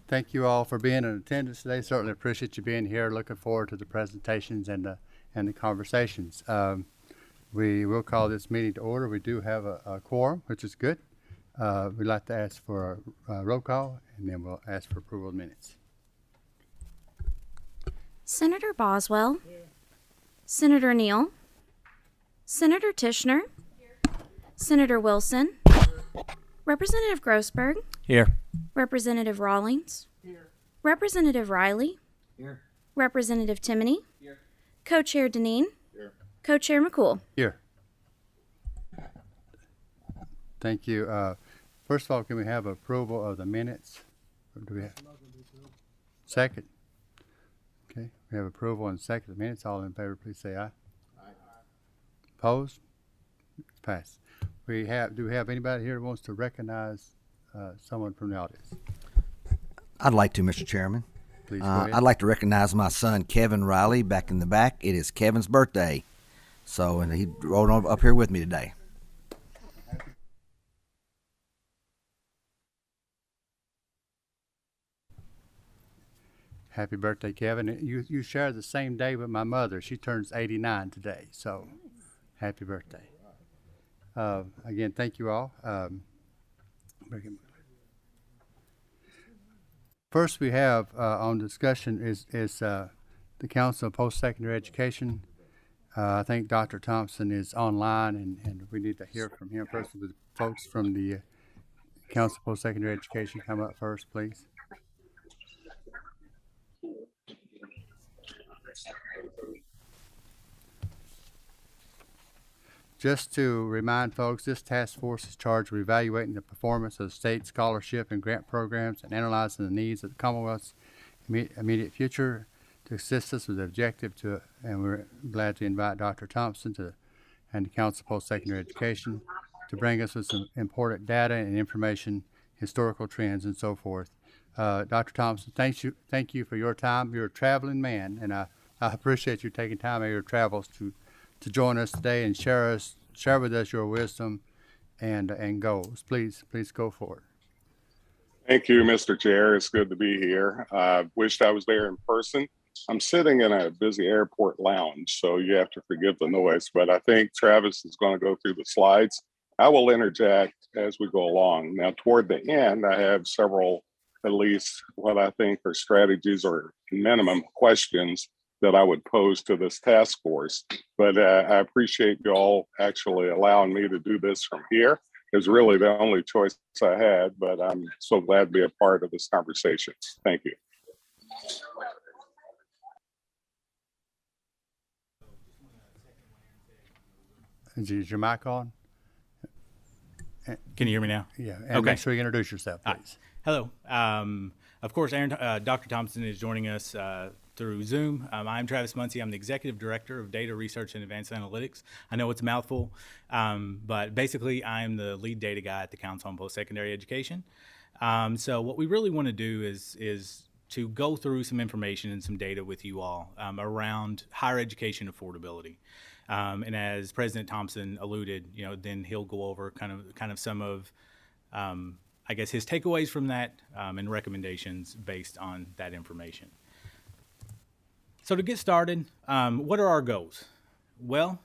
Thank you all for being in attendance today. Certainly appreciate you being here. Looking forward to the presentations and the conversations. We will call this meeting to order. We do have a quorum, which is good. We'd like to ask for a roll call, and then we'll ask for approval of minutes. Senator Boswell. Here. Senator Neal. Senator Tishner. Here. Senator Wilson. Here. Representative Grossberg. Here. Representative Rawlings. Here. Representative Riley. Here. Representative Timoney. Here. Co-Chair Deneen. Here. Co-Chair McCool. Here. Thank you. First of all, can we have approval of the minutes? Or do we have second? Okay, we have approval and second of the minutes. All in favor, please say aye. Aye. Opposed? It's passed. Do we have anybody here who wants to recognize someone from the audience? I'd like to, Mr. Chairman. Please go ahead. I'd like to recognize my son, Kevin Riley, back in the back. It is Kevin's birthday. So, and he rode on up here with me today. Happy birthday, Kevin. You share the same day with my mother. She turns 89 today, so happy birthday. Again, thank you all. First we have on discussion is the Council of Postsecondary Education. I think Dr. Thompson is online, and we need to hear from him first. With folks from the Council of Postsecondary Education come up first, please. Just to remind folks, this task force is charged with evaluating the performance of state scholarship and grant programs and analyzing the needs of the Commonwealth's immediate future to assist us with the objective to, and we're glad to invite Dr. Thompson and the Council of Post-Secondary Education to bring us with some important data and information, historical trends, and so forth. Dr. Thompson, thank you for your time. You're a traveling man, and I appreciate you taking time out of your travels to join us today and share with us your wisdom and goals. Please go for it. Thank you, Mr. Chair. It's good to be here. Wished I was there in person. I'm sitting in a busy airport lounge, so you have to forgive the noise, but I think Travis is going to go through the slides. I will interject as we go along. Now, toward the end, I have several, at least what I think are strategies or minimum questions that I would pose to this task force. But I appreciate you all actually allowing me to do this from here. It's really the only choice I had, but I'm so glad to be a part of this conversation. Thank you. Is your mic on? Can you hear me now? Yeah, and okay. Make sure you introduce yourself, please. Hello. Of course, Dr. Thompson is joining us through Zoom. I'm Travis Muncie. I'm the Executive Director of Data Research and Advanced Analytics. I know it's a mouthful, but basically I'm the lead data guy at the Council on Post-Secondary Education. So what we really want to do is to go through some information and some data with you all around higher education affordability. And as President Thompson alluded, then he'll go over kind of some of, I guess, his takeaways from that and recommendations based on that information. So to get started, what are our goals? Well,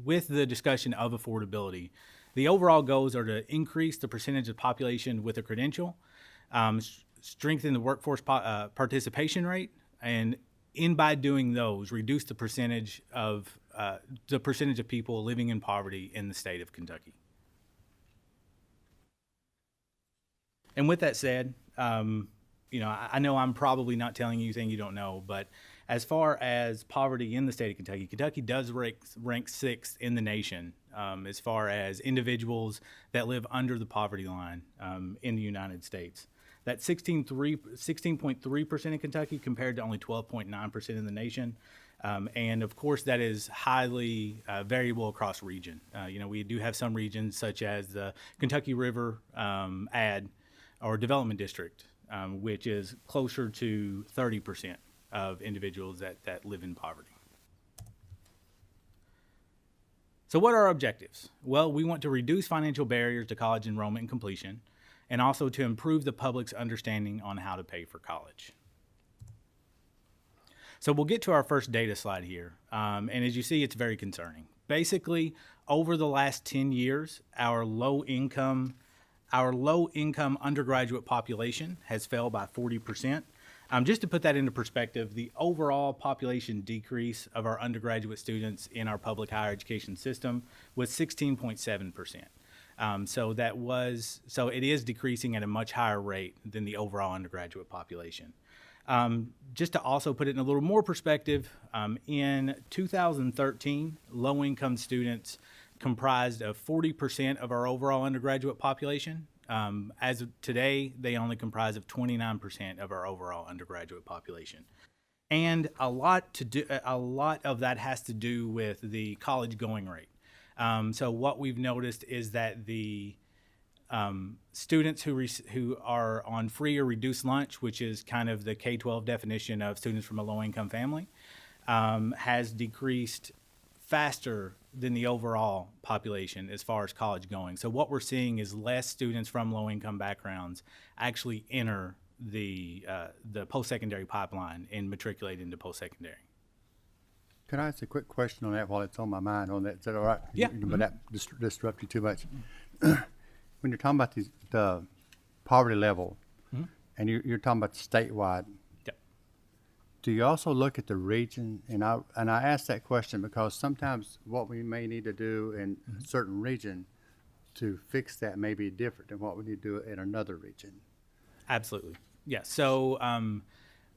with the discussion of affordability, the overall goals are to increase the percentage of population with a credential, strengthen the workforce participation rate, and by doing those, reduce the percentage of people living in poverty in the state of Kentucky. And with that said, I know I'm probably not telling you anything you don't know, but as far as poverty in the state of Kentucky, Kentucky does rank sixth in the nation as far as individuals that live under the poverty line in the United States. That's 16.3% in Kentucky compared to only 12.9% in the nation. And of course, that is highly variable across region. We do have some regions such as the Kentucky River Development District, which is closer to 30% of individuals that live in poverty. So what are our objectives? Well, we want to reduce financial barriers to college enrollment and completion, and also to improve the public's understanding on how to pay for college. So we'll get to our first data slide here. And as you see, it's very concerning. Basically, over the last 10 years, our low income undergraduate population has fell by 40%. Just to put that into perspective, the overall population decrease of our undergraduate students in our public higher education system was 16.7%. So it is decreasing at a much higher rate than the overall undergraduate population. Just to also put it in a little more perspective, in 2013, low-income students comprised of 40% of our overall undergraduate population. As of today, they only comprise of 29% of our overall undergraduate population. And a lot of that has to do with the college going rate. So what we've noticed is that the students who are on free or reduced lunch, which is kind of the K-12 definition of students from a low-income family, has decreased faster than the overall population as far as college going. So what we're seeing is less students from low-income backgrounds actually enter the post-secondary pipeline and matriculate into post-secondary. Can I ask a quick question on that while it's on my mind on that? Is that all right? Yeah. But that disrupt you too much. When you're talking about the poverty level, and you're talking about statewide, Yep. do you also look at the region? And I ask that question because sometimes what we may need to do in a certain region to fix that may be different than what we need to do in another region. Absolutely. Yeah. So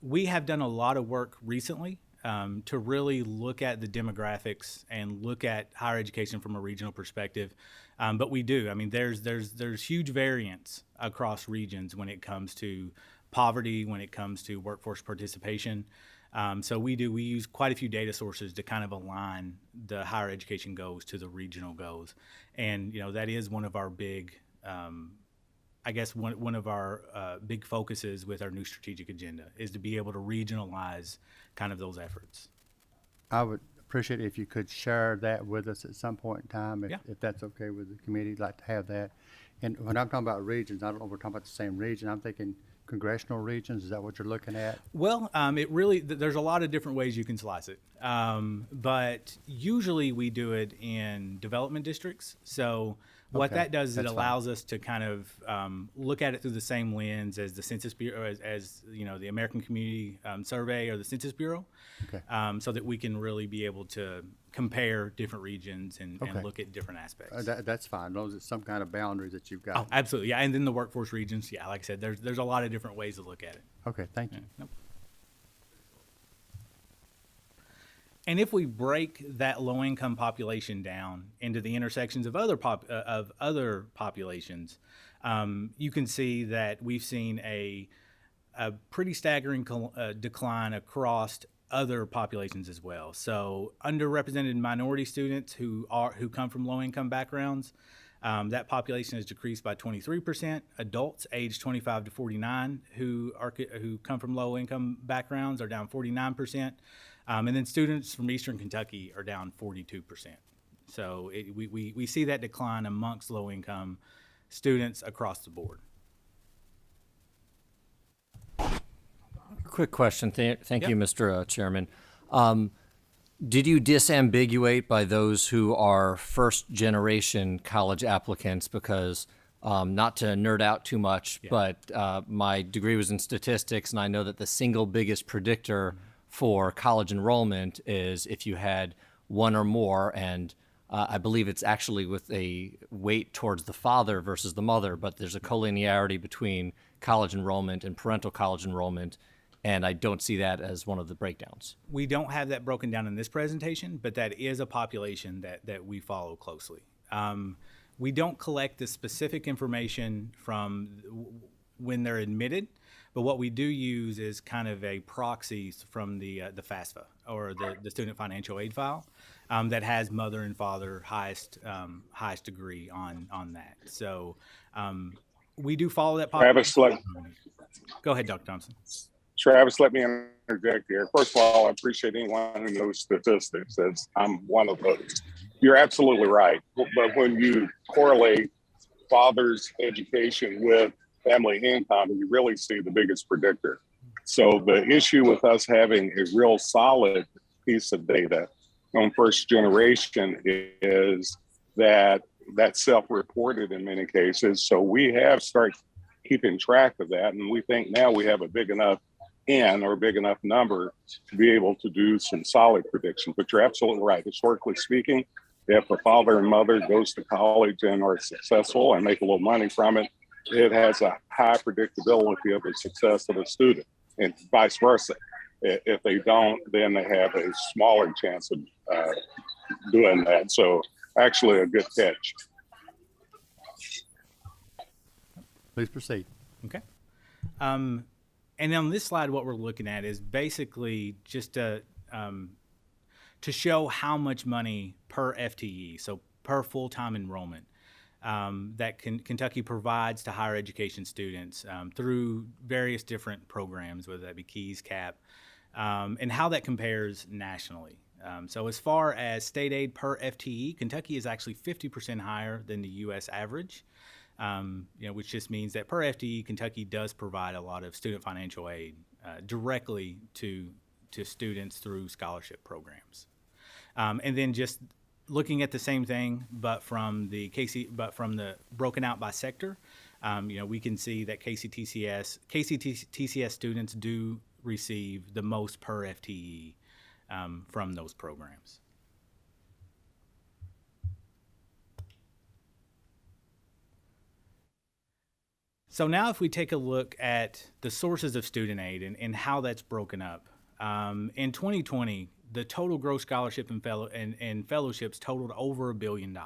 we have done a lot of work recently to really look at the demographics and look at higher education from a regional perspective. But we do. I mean, there's huge variance across regions when it comes to poverty, when it comes to workforce participation. So we use quite a few data sources to kind of align the higher education goals to the regional goals. And, that is one of our big, one of our big focuses with our new strategic agenda is to be able to regionalize kind of those efforts. I would appreciate it if you could share that with us at some point in time, Yeah. if that's okay with the committee. I'd like to have that. And when I'm talking about regions, I don't know if we're talking about the same region. I'm thinking congressional regions. Is that what you're looking at? Well, there's a lot of different ways you can slice it. But usually we do it in development districts. So what Okay, that does is it that's allows us to kind of look at it through the same lens as the Census Bureau, as the American Community Survey or the Census Bureau, Okay. so that we can really be able to compare different regions and Okay. look at different aspects. That's fine. Those are some kind of boundaries that you've got. Oh, absolutely, yeah. And then the workforce regions, yeah, like I said, there's a lot of different ways to look at it. Okay, thank you. Nope. And if we break that low-income population down into the intersections of other populations, you can see that we've seen a pretty staggering decline across other populations as well. So underrepresented minority students who come from low-income backgrounds, that population has decreased by 23%. Adults aged 25 to 49 who come from low-income backgrounds are down 49%. And then students from Eastern Kentucky are down 42%. So we see that decline amongst low-income students across the board. Quick question. Thank you, Mr. Chairman. Did you disambiguate by those who are first-generation college applicants? Because not to nerd out too much, but my degree was in statistics, and I know that the single biggest predictor for college enrollment is if you had one or more, and I believe it's actually with a weight towards the father versus the mother, but there's a collinearity between college enrollment and parental college enrollment, and I don't see that as one of the breakdowns. We don't have that broken down in this presentation, but that is a population that we follow closely. We don't collect the specific information from when they're admitted, but what we do use is kind of a proxy from the FAFSA or the Student Financial Aid File that has mother and father highest degree on that. So we do follow that population. Go ahead, Dr. Thompson. Travis, let me interject here. First of all, I appreciate anyone who knows statistics, as I'm one of those. You're absolutely right. But when you correlate father's education with family income, you really see the biggest predictor. So the issue with us having a real solid piece of data on first generation is that that's self-reported in many cases. So we have started keeping track of that. And we think now we have a big enough big enough number to be able to do some solid predictions. But you're absolutely right. Historically speaking, if a father and mother goes to college and are successful and make a little money from it, it has a high predictability of the success of a student, and vice versa. If they don't, then they have a smaller chance of doing that. So actually a good catch. Please proceed. Okay. And on this slide, what we're looking at is basically just to show how much money per FTE, so per full-time enrollment, that Kentucky provides to higher education students through various different programs, whether that be KEYS, CAP, and how that compares nationally. So as far as state aid per FTE, Kentucky is actually 50% higher than the U.S. average. Which just means that per FTE, Kentucky does provide a lot of student financial aid directly to students through scholarship programs. And then just looking at the same thing, but from the broken out by sector, we can see that KCTCS students do receive the most per FTE from those programs. So now if we take a look at the sources of student aid and how that's broken up, in 2020, the total gross scholarship and fellowships totaled over $1 billion.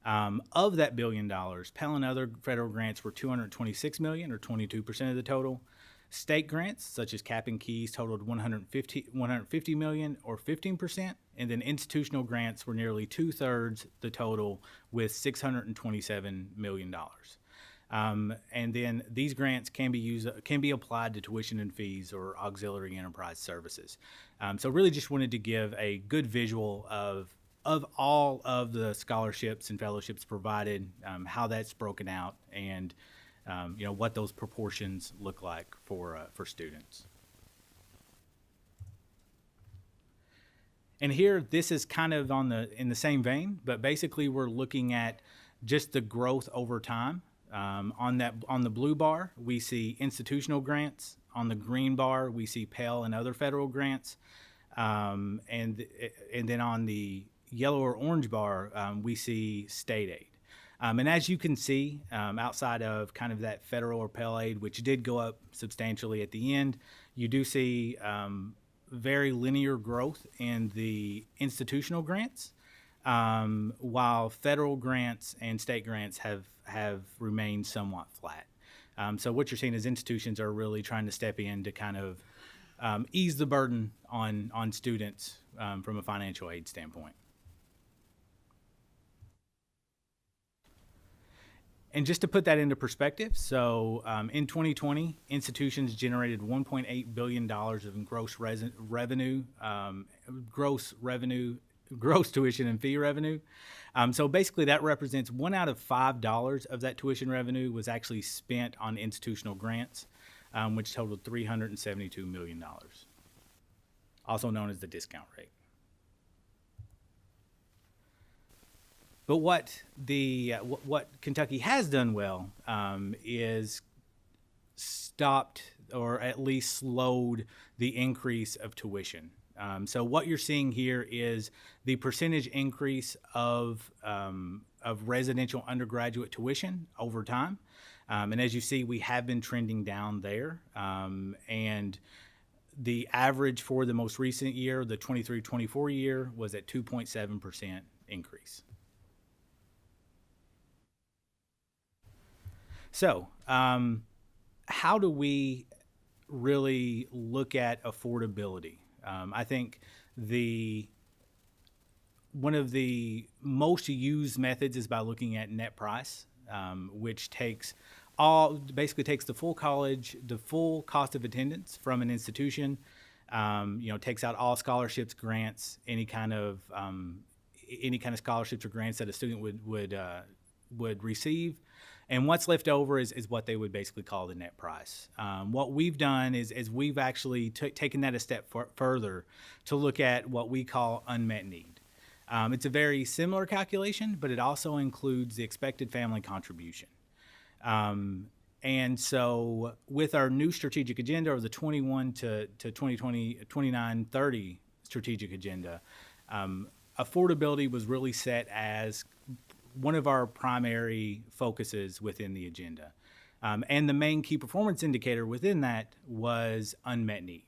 Of that $1 billion, Pell and other federal grants were $226 million, or 22% of the total. State grants, such as CAP and KEYS, totaled $150 million, or 15%, and then institutional grants were nearly 2/3 the total, with $627 million. And then these grants can be applied to tuition and fees or auxiliary enterprise services. So really just wanted to give a good visual of all of the scholarships and fellowships provided, how that's broken out, and what those proportions look like for students. And here, this is kind of in the same vein, but basically we're looking at just the growth over time. On the blue bar, we see institutional grants. On the green bar, we see Pell and other federal grants. And then on the yellow or orange bar, we see state aid. And as you can see, outside of kind of that federal or Pell aid, which did go up substantially at the end, you do see very linear growth in the institutional grants, while federal grants and state grants have remained somewhat flat. So what you're seeing is institutions are really trying to step in to kind of ease the burden on students from a financial aid standpoint. And just to put that into perspective, so in 2020, institutions generated $1.8 billion of gross tuition and fee revenue. So basically that represents 1 out of $5 of that tuition revenue was actually spent on institutional grants, which totaled $372 million, also known as the discount rate. But what Kentucky has done well is stopped, or at least slowed, the increase of tuition. So what you're seeing here is the percentage increase of residential undergraduate tuition over time. And as you see, we have been trending down there. And the average for the most recent year, the 23-24 year, was at 2.7% increase. So how do we really look at affordability? I think one of the most used methods is by looking at net price, which takes the full cost of attendance from an institution, takes out all scholarships, grants, any kind of scholarships or grants that a student would receive. And what's left over is what they would basically call the net price. What we've done is we've actually taken that a step further to look at what we call unmet need. It's a very similar calculation, but it also includes the expected family contribution. And so with our new strategic agenda, or the 21 to 2020, 29, 30 strategic agenda, affordability was really set as one of our primary focuses within the agenda. And the main key performance indicator within that was unmet need.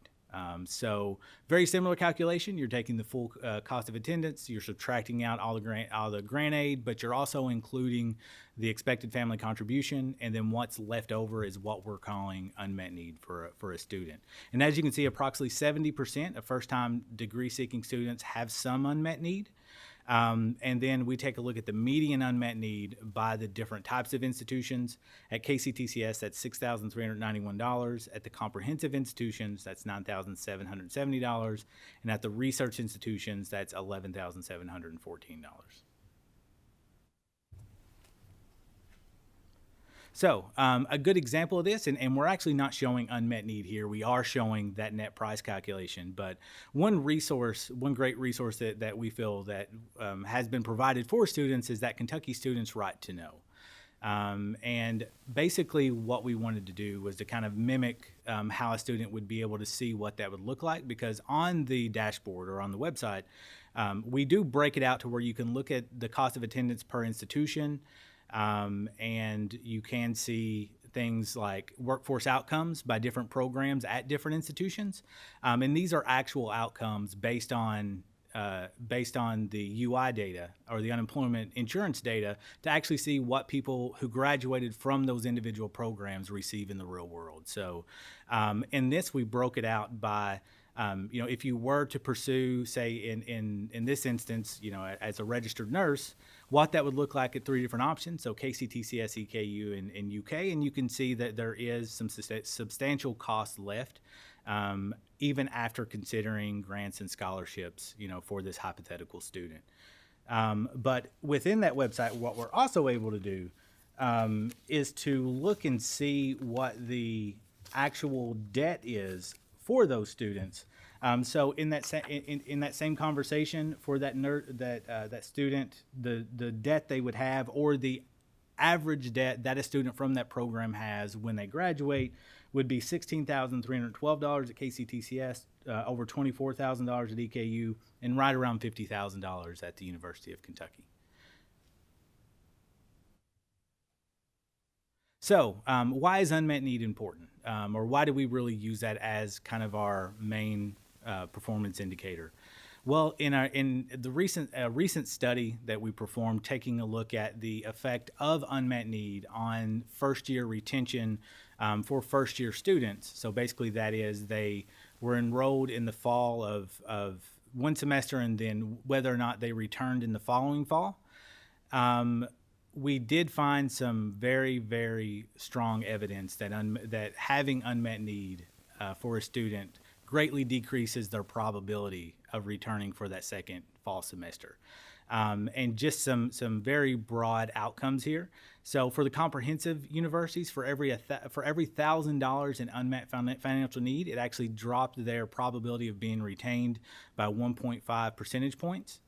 So very similar calculation. You're taking the full cost of attendance, you're subtracting out all the grant aid, but you're also including the expected family contribution, and then what's left over is what we're calling unmet need for a student. And as you can see, approximately 70% of first-time degree-seeking students have some unmet need. And then we take a look at the median unmet need by the different types of institutions. At KCTCS, that's $6,391. At the comprehensive institutions, that's $9,770. And at the research institutions, that's $11,714. So a good example of this, and we're actually not showing unmet need here. We are showing that net price calculation. But one great resource that we feel that has been provided for students is that Kentucky Students' Right to Know. And basically what we wanted to do was to kind of mimic how a student would be able to see what that would look like, because on the dashboard or on the website, we do break it out to where you can look at the cost of attendance per institution. And you can see things like workforce outcomes by different programs at different institutions. And these are actual outcomes based on the UI data, or the unemployment insurance data, to actually see what people who graduated from those individual programs receive in the real world. So in this, we broke it out by if you were to pursue, say, in this instance, as a registered nurse, what that would look like at 3 different options. So KCTCS, EKU, and UK, and you can see that there is some substantial cost left, even after considering grants and scholarships, for this hypothetical student. But within that website, what we're also able to do is to look and see what the actual debt is for those students. So in that same conversation for that student, the debt they would have, or the average debt that a student from that program has when they graduate, would be $16,312 at KCTCS, over $24,000 at EKU, and right around $50,000 at the University of Kentucky. So why is unmet need important? Or why do we really use that as kind of our main performance indicator? Well, in the recent study that we performed, taking a look at the effect of unmet need on first-year retention for first-year students. So basically, that is, they were enrolled in the fall of one semester, and then whether or not they returned in the following fall. We did find some very, very strong evidence that having unmet need for a student greatly decreases their probability of returning for that second fall semester. And just some very broad outcomes here. So for the comprehensive universities, for every $1,000 in unmet financial need, it actually dropped their probability of being retained by 1.5 percentage points.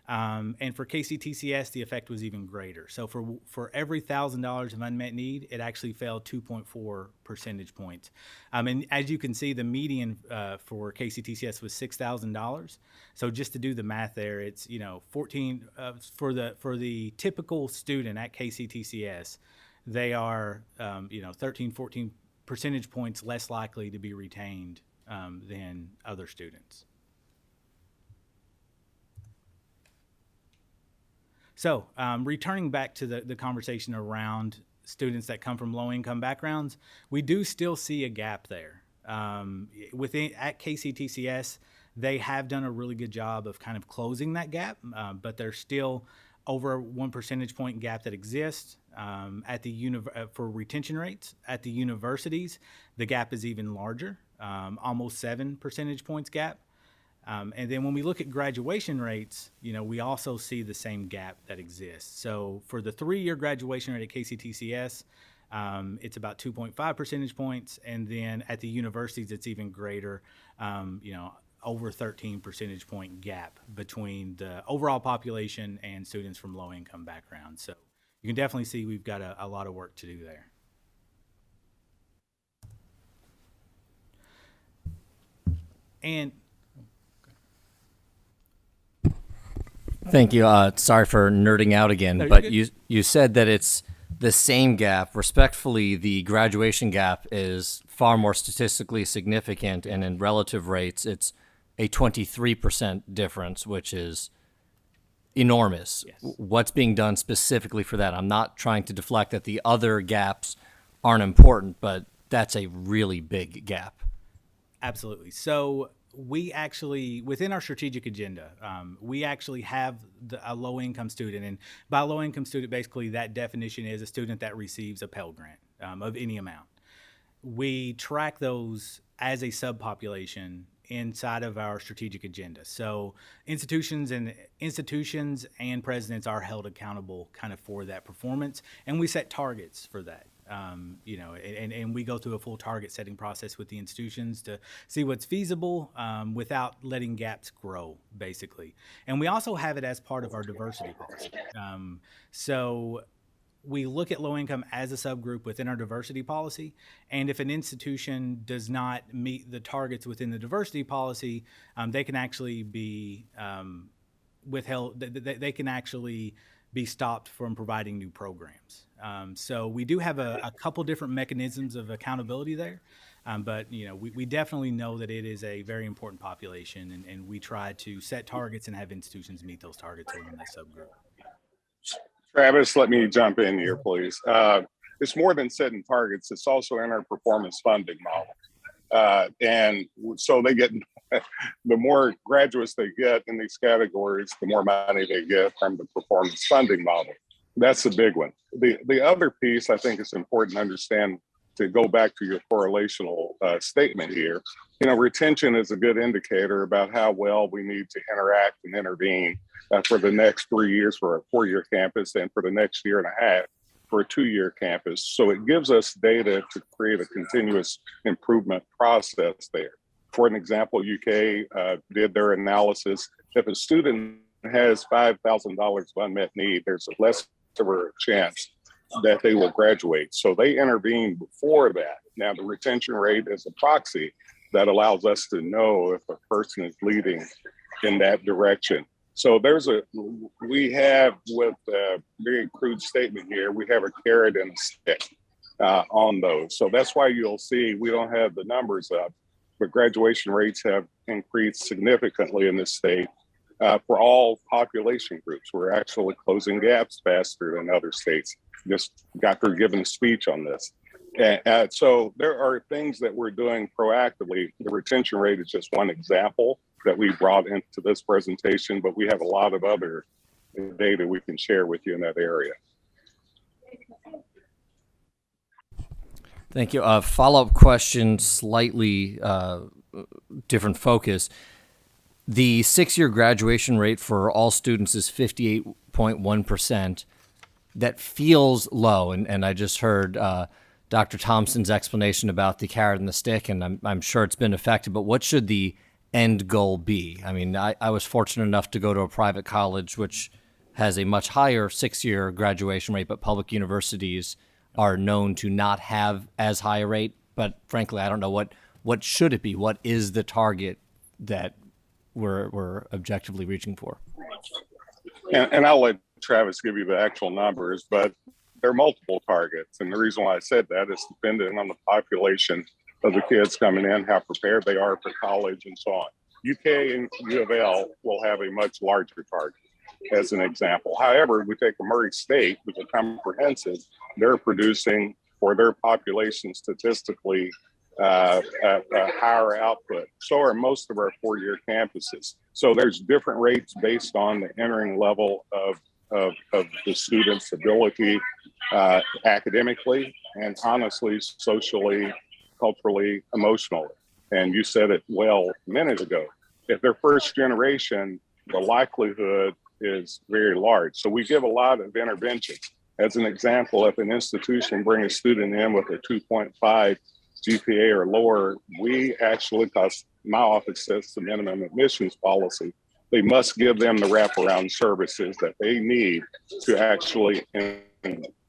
And for KCTCS, the effect was even greater. So for every $1,000 of unmet need, it actually fell 2.4 percentage points. And as you can see, the median for KCTCS was $6,000. So just to do the math there, it's 14 for the typical student at KCTCS, they are 13, 14 percentage points less likely to be retained than other students. So returning back to the conversation around students that come from low-income backgrounds, we do still see a gap there. At KCTCS, they have done a really good job of kind of closing that gap, but there's still over 1 percentage point gap that exists for retention rates. At the universities, the gap is even larger, almost 7 percentage points gap. And then when we look at graduation rates, we also see the same gap that exists. So for the 3-year graduation rate at KCTCS, it's about 2.5 percentage points. And then at the universities, it's even greater, over 13 percentage point gap between the overall population and students from low income backgrounds. So you can definitely see we've got a lot of work to do there. And Thank you. Sorry for nerding out again, No, you're but good. you said that it's the same gap. Respectfully, the graduation gap is far more statistically significant, and in relative rates, it's a 23% difference, which is enormous. Yes. What's being done specifically for that? I'm not trying to deflect that the other gaps aren't important, but that's a really big gap. Absolutely. So we actually, within our strategic agenda, we actually have a low-income student. And by low-income student, basically that definition is a student that receives a Pell Grant of any amount. We track those as a subpopulation inside of our strategic agenda. So institutions and presidents are held accountable kind of for that performance, and we set targets for that. And we go through a full target setting process with the institutions to see what's feasible without letting gaps grow, basically. And we also have it as part of our diversity policy. So we look at low income as a subgroup within our diversity policy. And if an institution does not meet the targets within the diversity policy, they can actually be withheld. They can actually be stopped from providing new programs. So we do have a couple different mechanisms of accountability there. But we definitely know that it is a very important population, and we try to set targets and have institutions meet those targets within that subgroup. Travis, let me jump in here, please. It's more than setting targets. It's also in our performance funding model. And so they get, the more graduates they get in these categories, the more money they get from the performance funding model. That's the big one. The other piece I think is important to understand, to go back to your correlational statement here. Retention is a good indicator about how well we need to interact and intervene for the next 3 years for a 4-year campus, and for the next year and a half for a 2-year campus. So it gives us data to create a continuous improvement process there. For an example, UK did their analysis. If a student has $5,000 of unmet need, there's a less of a chance that they will graduate. So they intervene before that. Now, the retention rate is a proxy that allows us to know if a person is leading in that direction. So we have, with a very crude statement here, we have a carrot and a stick on those. So that's why you'll see we don't have the numbers up, but graduation rates have increased significantly in this state for all population groups. We're actually closing gaps faster than other states. Just got through giving a speech on this. And so there are things that we're doing proactively. The retention rate is just one example that we brought into this presentation, but we have a lot of other data we can share with you in that area. Thank you. Follow-up question, slightly different focus. The 6-year graduation rate for all students is 58.1%. That feels low, and I just heard Dr. Thompson's explanation about the carrot and the stick, and I'm sure it's been effective, but what should the end goal be? I mean, I was fortunate enough to go to a private college which has a much higher 6-year graduation rate, but public universities are known to not have as high a rate. But frankly, I don't know what should it be? What is the target that we're objectively reaching for? And I'll let Travis give you the actual numbers, but there are multiple targets. And the reason why I said that is dependent on the population of the kids coming in, how prepared they are for college and so on. UK and U of L will have a much larger target, as an example. However, we take a Murray State, which is comprehensive, they're producing for their population statistically a higher output. So are most of our 4-year campuses. So there's different rates based on the entering level of the student's ability academically and honestly, socially, culturally, emotionally. And you said it well a minute ago. If they're first generation, the likelihood is very large. So we give a lot of intervention. As an example, if an institution brings a student in with a 2.5 GPA or lower, we actually, because my office sets the minimum admissions policy, they must give them the wraparound services that they need to actually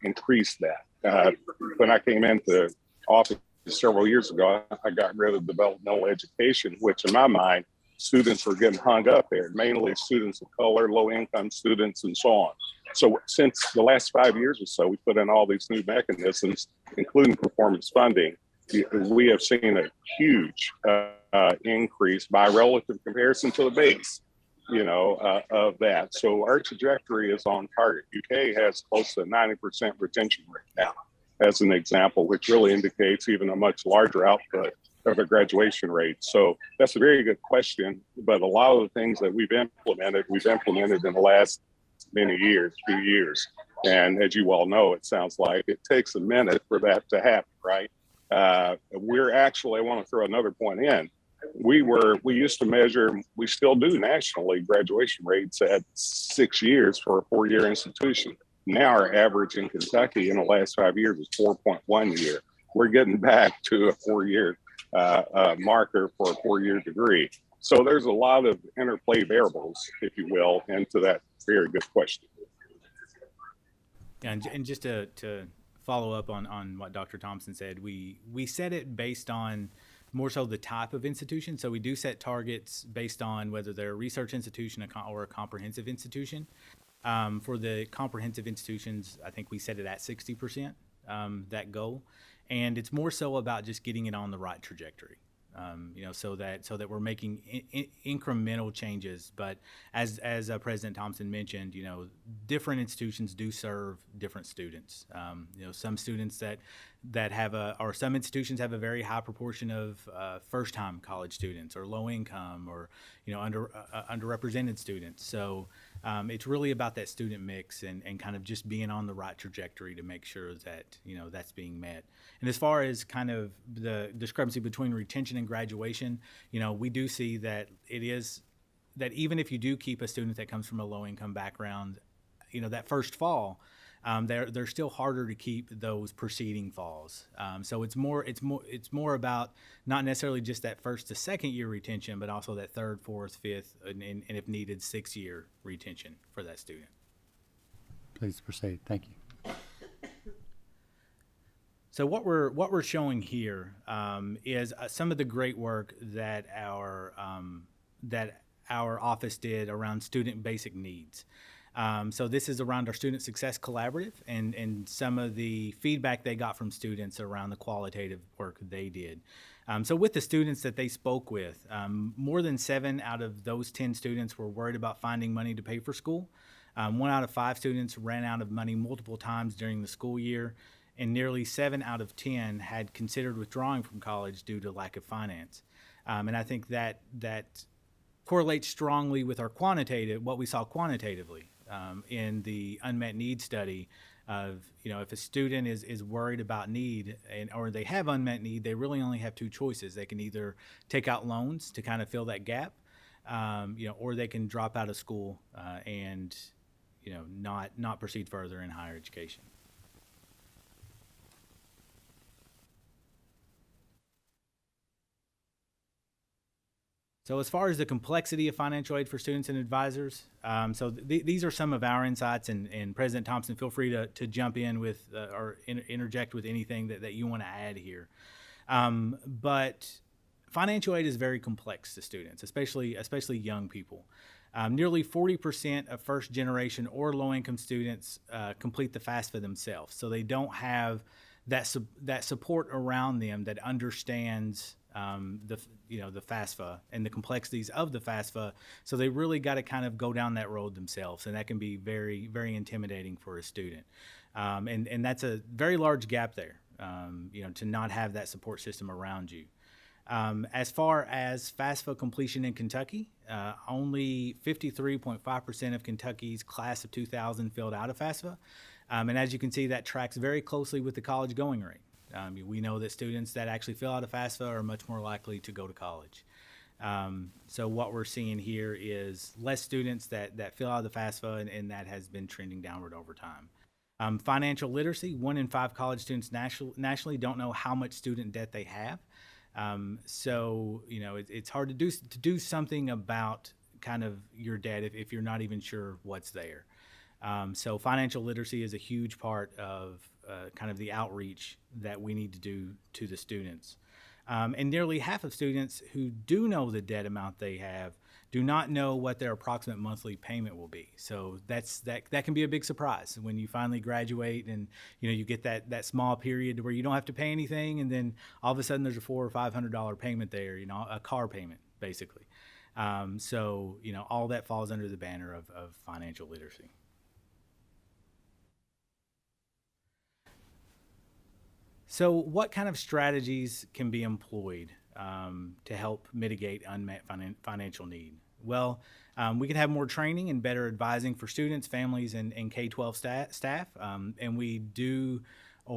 increase that. When I came into office several years ago, I got rid of developmental education, which in my mind, students were getting hung up there, mainly students of color, low income students, and so on. So since the last 5 years or so, we put in all these new mechanisms, including performance funding. We have seen a huge increase by relative comparison to the base, of that. So our trajectory is on target. UK has close to 90% retention rate now, as an example, which really indicates even a much larger output of a graduation rate. So that's a very good question, but a lot of the things that we've implemented in the last few years. And as you all know, it sounds like it takes a minute for that to happen, right? We're actually, I want to throw another point in. We used to measure, we still do nationally, graduation rates at 6 years for a 4-year institution. Now our average in Kentucky in the last 5 years is 4.1 year. We're getting back to a 4-year marker for a 4-year degree. So there's a lot of interplay variables, if you will, into that very good question. And just to follow up on what Dr. Thompson said, we set it based on more so the type of institution. So we do set targets based on whether they're a research institution or a comprehensive institution. For the comprehensive institutions, I think we set it at 60%, that goal. And it's more so about just getting it on the right trajectory. So that we're making incremental changes. But as President Thompson mentioned, different institutions do serve different students. Some students some institutions have a very high proportion of first-time college students or low income or underrepresented students. So it's really about that student mix and kind of just being on the right trajectory to make sure that that's being met. And as far as kind of the discrepancy between retention and graduation, we do see that it is that even if you do keep a student that comes from a low income background, that first fall, they're still harder to keep those preceding falls. So it's more about not necessarily just that first to second year retention, but also that third, fourth, fifth, and if needed, 6-year retention for that student. Please proceed. Thank you. So what we're showing here is some of the great work that our office did around student basic needs. So this is around our Student Success Collaborative and some of the feedback they got from students around the qualitative work they did. So with the students that they spoke with, more than 7 out of those 10 students were worried about finding money to pay for school. 1 out of 5 students ran out of money multiple times during the school year, and nearly 7 out of 10 had considered withdrawing from college due to lack of finance. And I think that correlates strongly with what we saw quantitatively in the unmet need study of, if a student is worried about need or they have unmet need, they really only have 2 choices. They can either take out loans to kind of fill that gap, or they can drop out of school and not proceed further in higher education. So as far as the complexity of financial aid for students and advisors, these are some of our insights, and President Thompson, feel free to jump in with or interject with anything that you want to add here. But financial aid is very complex to students, especially young people. Nearly 40% of first-generation or low-income students complete the FAFSA themselves, so they don't have that support around them that understands the FAFSA and the complexities of the FAFSA. So they really got to kind of go down that road themselves, and that can be very, very intimidating for a student. And that's a very large gap there, to not have that support system around you. As far as FAFSA completion in Kentucky, only 53.5% of Kentucky's class of 2000 filled out of FAFSA. And as you can see, that tracks very closely with the college going rate. We know that students that actually fill out a FAFSA are much more likely to go to college. So what we're seeing here is less students that fill out the FAFSA, and that has been trending downward over time. Financial literacy: 1 in 5 college students nationally don't know how much student debt they have. So it's hard to do something about kind of your debt if you're not even sure what's there. So financial literacy is a huge part of kind of the outreach that we need to do to the students. And nearly half of students who do know the debt amount they have do not know what their approximate monthly payment will be. So that can be a big surprise when you finally graduate and you get that small period where you don't have to pay anything, and then all of a sudden there's a $400 or $500 payment there, a car payment basically. So all that falls under the banner of financial literacy. So what kind of strategies can be employed to help mitigate unmet financial need? Well, we can have more training and better advising for students, families, and K-12 staff. And we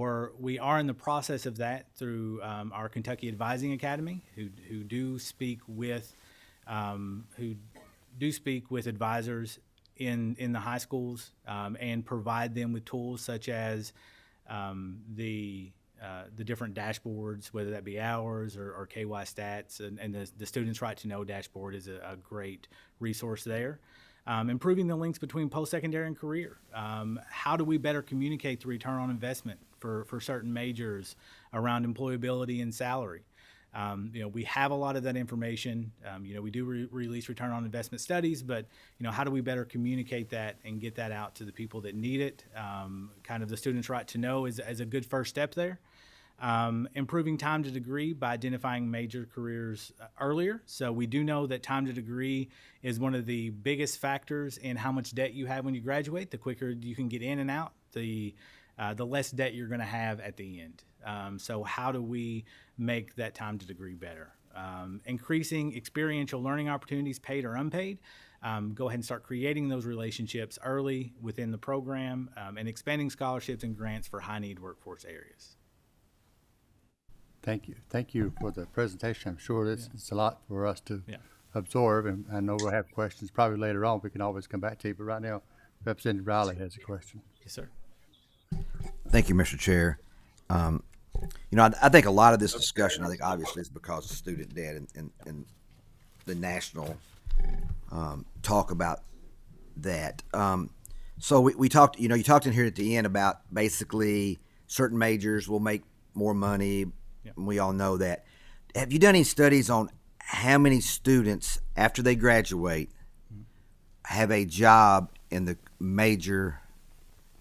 are in the process of that through our Kentucky Advising Academy, who do speak with advisors in the high schools and provide them with tools such as the different dashboards, whether that be ours or KY Stats, and the Students' Right to Know dashboard is a great resource there. Improving the links between post-secondary and career. How do we better communicate the return on investment for certain majors around employability and salary? We have a lot of that information. We do release return on investment studies, but how do we better communicate that and get that out to the people that need it? Kind of the Students' Right to Know is a good first step there. Improving time to degree by identifying major careers earlier. So we do know that time to degree is one of the biggest factors in how much debt you have when you graduate. The quicker you can get in and out, the less debt you're going to have at the end. So how do we make that time to degree better? Increasing experiential learning opportunities, paid or unpaid. Go ahead and start creating those relationships early within the program, and expanding scholarships and grants for high-need workforce areas. Thank you. Thank you for the presentation. I'm sure it's a lot for us to absorb, and I know we'll have questions probably later on. We can always come back to you, but right now, Representative Riley has a question. Yes, sir. Thank you, Mr. Chair. I think a lot of this discussion, I think obviously is because of student debt and the national talk about that. So we talked, you talked in here at the end about basically certain majors will make more money. Yep. We all know that. Have you done any studies on how many students after they graduate have a job in the major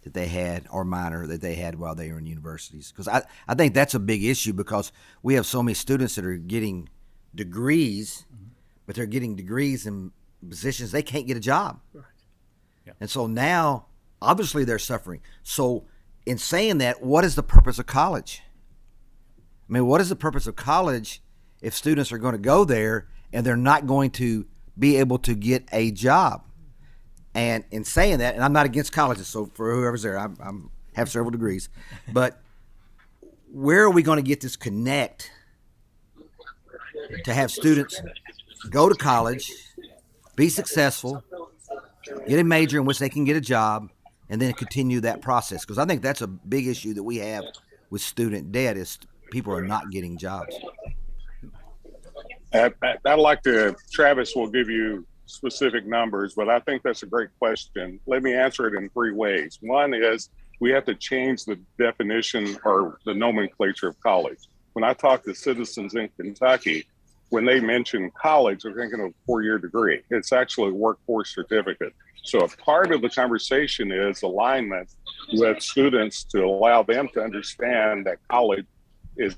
that they had or minor that they had while they were in universities? Because I think that's a big issue, because we have so many students that are getting degrees, but they're getting degrees in positions they can't get a job. Right. Yeah. And so now, obviously, they're suffering. So in saying that, what is the purpose of college? I mean, what is the purpose of college if students are going to go there and they're not going to be able to get a job? And in saying that, and I'm not against colleges, so for whoever's there, I have several degrees, but where are we going to get this connect to have students go to college, be successful, get a major in which they can get a job, and then continue that process? Because I think that's a big issue that we have with student debt, is people are not getting jobs. I'd like to, Travis will give you specific numbers, but I think that's a great question. Let me answer it in 3 ways. One is we have to change the definition or the nomenclature of college. When I talk to citizens in Kentucky, when they mention college, they're thinking of a 4-year degree. It's actually a workforce certificate. So a part of the conversation is alignment with students to allow them to understand that college is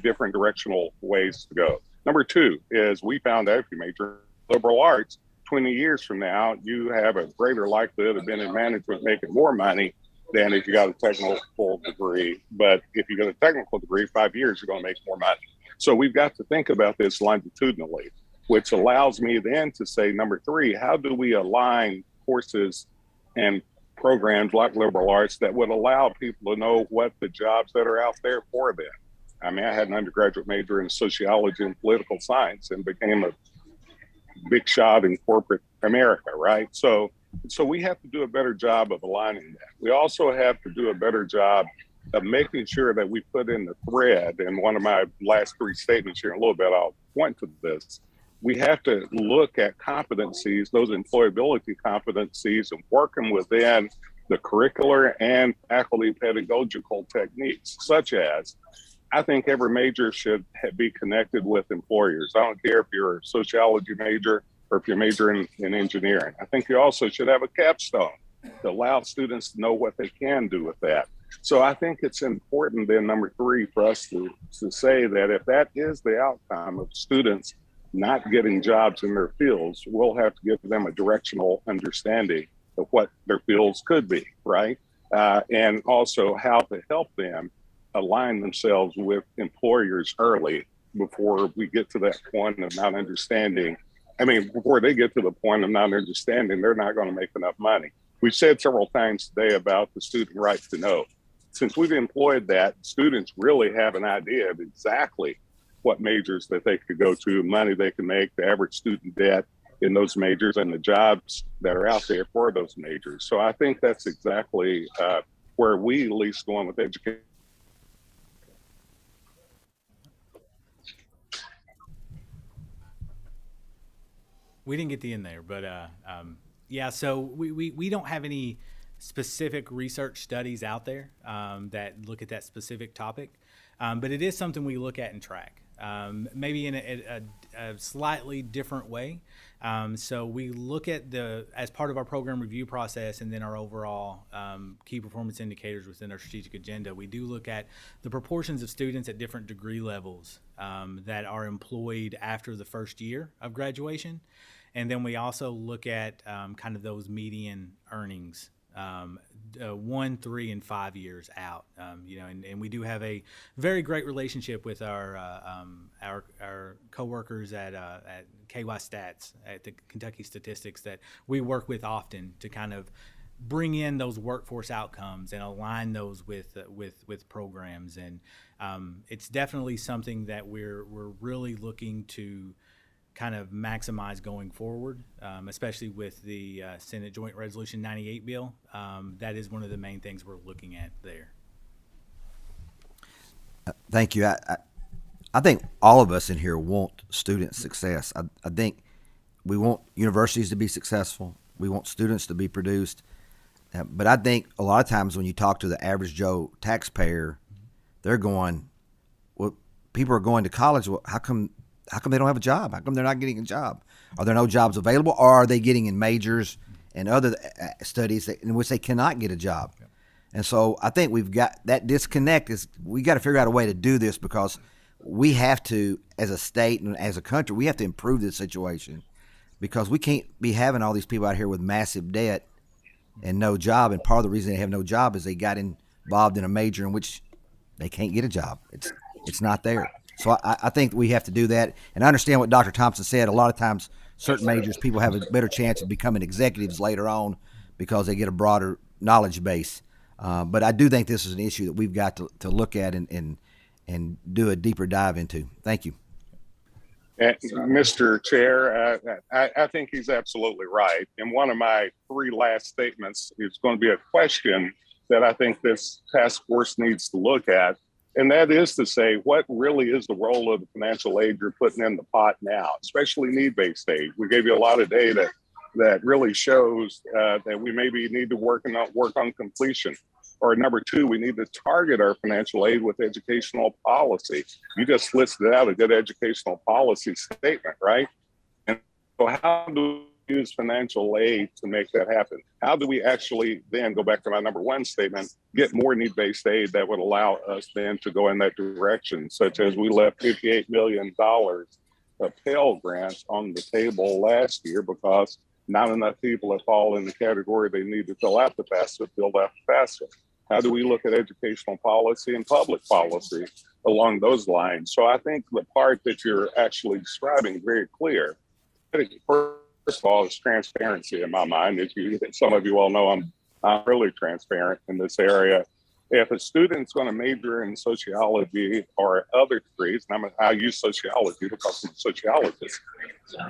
different directional ways to go. Number 2 is we found out if you major in liberal arts, 20 years from now, you have a greater likelihood of being in management making more money than if you got a technical degree. But if you got a technical degree, 5 years, you're going to make more money. So we've got to think about this longitudinally, which allows me then to say, number 3, how do we align courses and programs like liberal arts that would allow people to know what the jobs that are out there for them? I mean, I had an undergraduate major in sociology and political science and became a big shot in corporate America, right? So we have to do a better job of aligning that. We also have to do a better job of making sure that we put in the thread. And one of my last three statements here in a little bit, I'll point to this. We have to look at competencies, those employability competencies, and working within the curricular and faculty pedagogical techniques, such as I think every major should be connected with employers. I don't care if you're a sociology major or if you're majoring in engineering. I think you also should have a capstone to allow students to know what they can do with that. So I think it's important then, number three, for us to say that if that is the outcome of students not getting jobs in their fields, we'll have to give them a directional understanding of what their fields could be, right? And also how to help them align themselves with employers early before we get to that point of not understanding. I mean, before they get to the point of not understanding, they're not going to make enough money. We've said several times today about the student right to know. Since we've employed that, students really have an idea of exactly what majors that they could go to, money they can make, the average student debt in those majors, and the jobs that are out there for those majors. So I think that's exactly where we at least going with education. We didn't get the end there, but yeah. So we don't have any specific research studies out there that look at that specific topic, but it is something we look at and track, maybe in a slightly different way. So we look at as part of our program review process and then our overall key performance indicators within our strategic agenda, we do look at the proportions of students at different degree levels that are employed after the first year of graduation. And then we also look at kind of those median earnings 1, 3, and 5 years out. And we do have a very great relationship with our coworkers at KY Stats at the Kentucky Statistics that we work with often to kind of bring in those workforce outcomes and align those with programs. And it's definitely something that we're really looking to kind of maximize going forward, especially with the Senate Joint Resolution 98 bill. That is one of the main things we're looking at there. Thank you. I think all of us in here want student success. I think we want universities to be successful. We want students to be produced. But I think a lot of times when you talk to the average Joe taxpayer, they're going, well, people are going to college. Well, how come they don't have a job? How come they're not getting a job? Are there no jobs available? Or are they getting in majors and other studies in which they cannot get a job? Yep. And so I think we've got that disconnect. We got to figure out a way to do this because we have to, as a state and as a country, we have to improve this situation because we can't be having all these people out here with massive debt and no job. And part of the reason they have no job is they got involved in a major in which they can't get a job. It's not there. So I think we have to do that. And I understand what Dr. Thompson said. A lot of times, certain majors, people have a better chance of becoming executives later on because they get a broader knowledge base. But I do think this is an issue that we've got to look at and do a deeper dive into. Thank you. Mr. Chair, I think he's absolutely right. And one of my three last statements is going to be a question that I think this task force needs to look at. And that is to say, what really is the role of the financial aid you're putting in the pot now, especially need-based aid? We gave you a lot of data that really shows that we maybe need to work on completion. Or number two, we need to target our financial aid with educational policy. You just listed out a good educational policy statement, right? And so how do we use financial aid to make that happen? How do we actually then go back to my number one statement, get more need-based aid that would allow us then to go in that direction, such as we left $58 million of Pell grants on the table last year because not enough people that fall in the category they need to fill out the FAFSA filled out the FAFSA. How do we look at educational policy and public policy along those lines? So I think the part that you're actually describing very clear. First of all, is transparency in my mind. As some of you all know, I'm really transparent in this area. If a student's going to major in sociology or other degrees, and I use sociology because I'm a sociologist,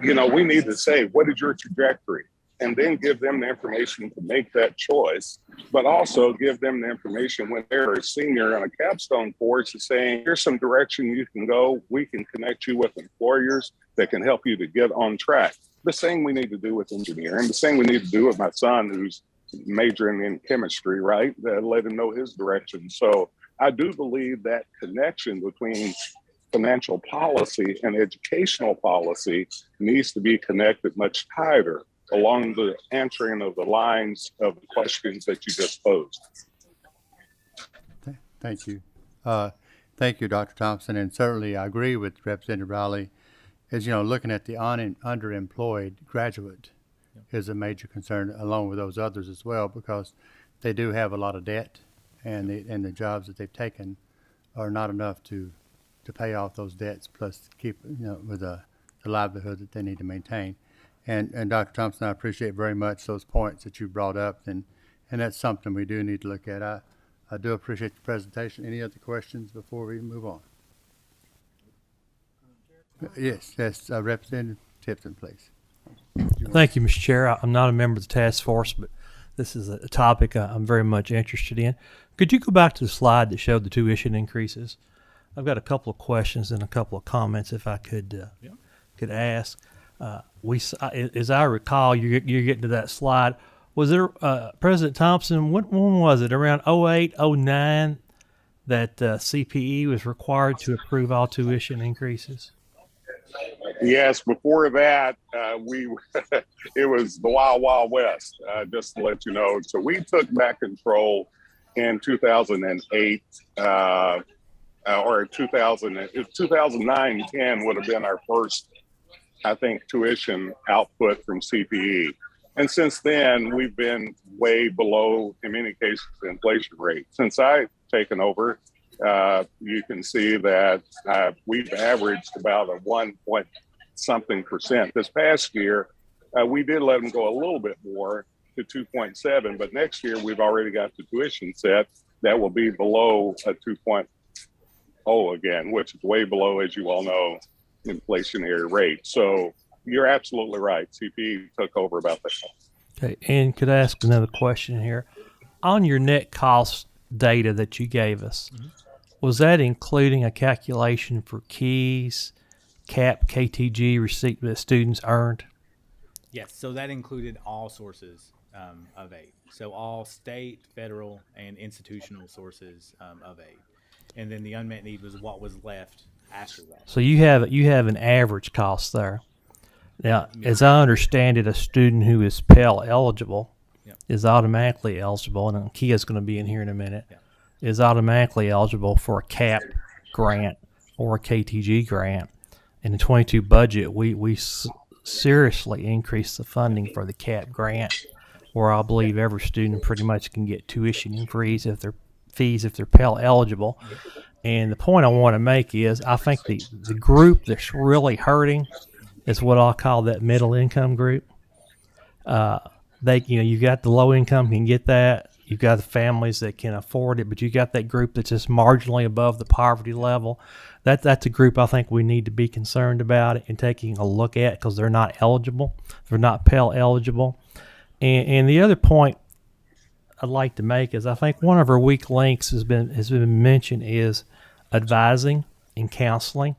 we need to say, what is your trajectory? And then give them the information to make that choice, but also give them the information when they're a senior on a capstone course is saying, here's some direction you can go. We can connect you with employers that can help you to get on track. The same we need to do with engineering, the same we need to do with my son who's majoring in chemistry, right? Let him know his direction. So I do believe that connection between financial policy and educational policy needs to be connected much tighter along the answering of the lines of the questions that you just posed. Thank you. Thank you, Dr. Thompson. And certainly I agree with Representative Riley. As looking at the underemployed graduate is a major concern, along with those others as well, because they do have a lot of debt, and the jobs that they've taken are not enough to pay off those debts, plus keep with the livelihood that they need to maintain. And Dr. Thompson, I appreciate very much those points that you brought up, and that's something we do need to look at. I do appreciate the presentation. Any other questions before we move on? Yes, Representative Tipton, please. Thank you, Mr. Chair. I'm not a member of the task force, but this is a topic I'm very much interested in. Could you go back to the slide that showed the tuition increases? I've got a couple of questions and a couple of comments, if I could ask. As I recall, you're getting to that slide. Was there President Thompson? When was it? Around 2008, 2009, that CPE was required to approve all tuition increases? Yes, before that, it was the Wild West, just to let you know. So we took back control in 2008, or 2009, 10 would have been our first, I think, tuition output from CPE. And since then, we've been way below, in many cases, the inflation rate. Since I've taken over, you can see that we've averaged about a 1-point-something%. This past year, we did let them go a little bit more to 2.7, but next year we've already got the tuition set that will be below a 2.0 again, which is way below, as you all know, inflationary rate. So you're absolutely right. CPE took over about that. Okay, and could I ask another question here? On your net cost data that you gave us, was that including a calculation for keys, CAP, KTG receipt that students earned? Yes, so that included all sources of aid. So all state, federal, and institutional sources of aid. And then the unmet need was what was left after that. So you have an average cost there. Now, as I understand it, a student who is Pell eligible is automatically eligible, and Kia's going to be in here in a minute, is automatically eligible for a CAP grant or a KTG grant. In the 22 budget, we seriously increased the funding for the CAP grant, where I believe every student pretty much can get tuition fees if they're Pell eligible. And the point I want to make is I think the group that's really hurting is what I'll call that middle income group. You got the low income can get that. You've got the families that can afford it, but you got that group that's just marginally above the poverty level. That's a group I think we need to be concerned about and taking a look at, because they're not eligible. They're not Pell eligible. And the other point I'd like to make is I think one of our weak links has been mentioned is advising and counseling.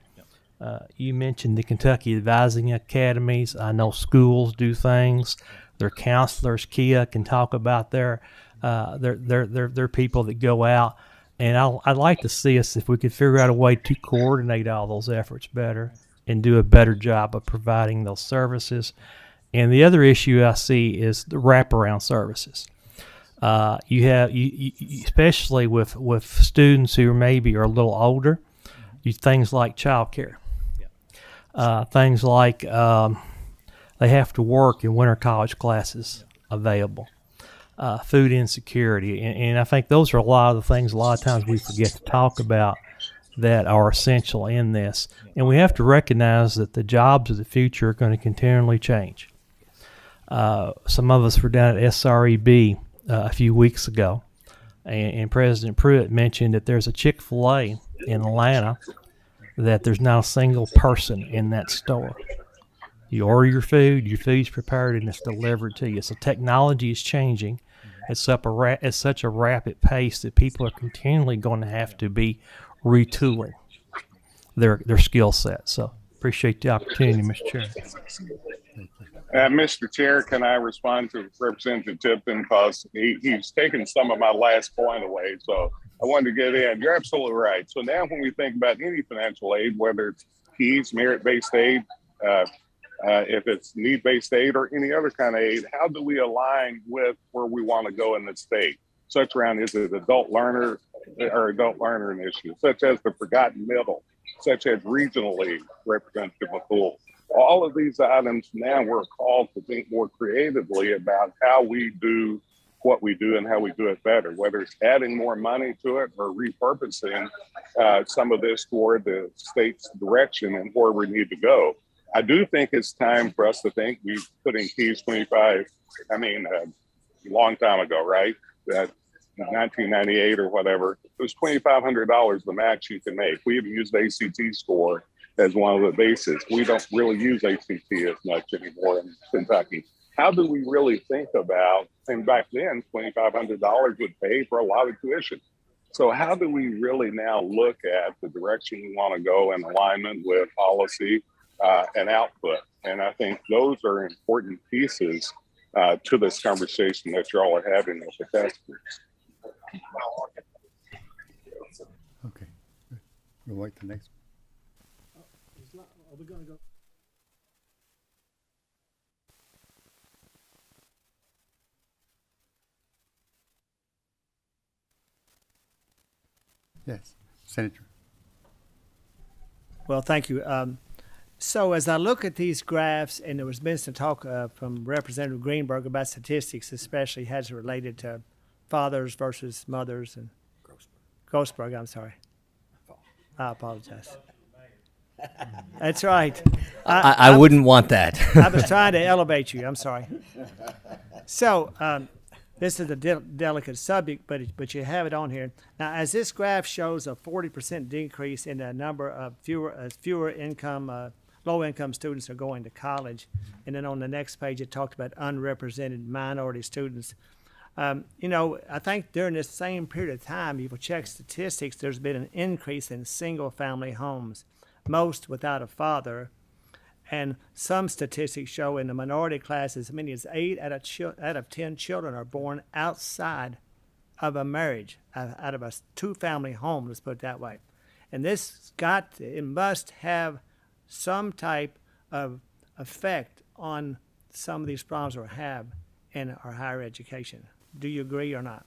You mentioned the Kentucky Advising Academies. I know schools do things. Their counselors, Kia, can talk about their people that go out. And I'd like to see us, if we could figure out a way to coordinate all those efforts better and do a better job of providing those services. And the other issue I see is the wraparound services. You have, especially with students who maybe are a little older, things like childcare. Things like they have to work in winter college classes available, food insecurity. And I think those are a lot of the things a lot of times we forget to talk about that are essential in this. And we have to recognize that the jobs of the future are going to continually change. Some of us were down at SREB a few weeks ago. and President Pruitt mentioned that there's a Chick-fil-A in Atlanta that there's not a single person in that store. You order your food's prepared, and it's delivered to you. So technology is changing at such a rapid pace that people are continually going to have to be retooling their skill set. So appreciate the opportunity, Mr. Chair. Mr. Chair, can I respond to Representative Tipton, because he's taken some of my last point away. So I wanted to get in. You're absolutely right. So now when we think about any financial aid, whether it's KEYS, merit-based aid, if it's need-based aid or any other kind of aid, how do we align with where we want to go in the state? Such around, is it adult learner or adult learner initiatives, such as the Forgotten Middle, such as regionally, Representative McCool. All of these items now we're called to think more creatively about how we do what we do and how we do it better, whether it's adding more money to it or repurposing some of this toward the state's direction and where we need to go. I do think it's time for us to think. We put in KEYS 25, a long time ago, right? That 1998 or whatever, it was $2,500 the max you can make. We have used ACT score as one of the bases. We don't really use ACT as much anymore in Kentucky. How do we really think about, and back then, $2,500 would pay for a lot of tuition. So how do we really now look at the direction we want to go in alignment with policy and output? And I think those are important pieces to this conversation that you all are having with the testers. Okay. We'll wait till next. Are we going to go? Yes, Senator. Well, thank you. So as I look at these graphs, and there was been some talk from Representative Greenberg about statistics, especially as related to fathers versus mothers and Grossberg, I'm sorry. I apologize. That's right. I wouldn't want that. I was trying to elevate you. I'm sorry. So this is a delicate subject, but you have it on here. Now, as this graph shows a 40% decrease in the number of fewer income, low-income students are going to college, and then on the next page it talked about unrepresented minority students. I think during this same period of time, if you check statistics, there's been an increase in single-family homes, most without a father. And some statistics show in the minority class as many as 8 out of 10 children are born outside of a marriage, out of a two-family home, let's put it that way. And it must have some type of effect on some of these problems we have in our higher education. Do you agree or not?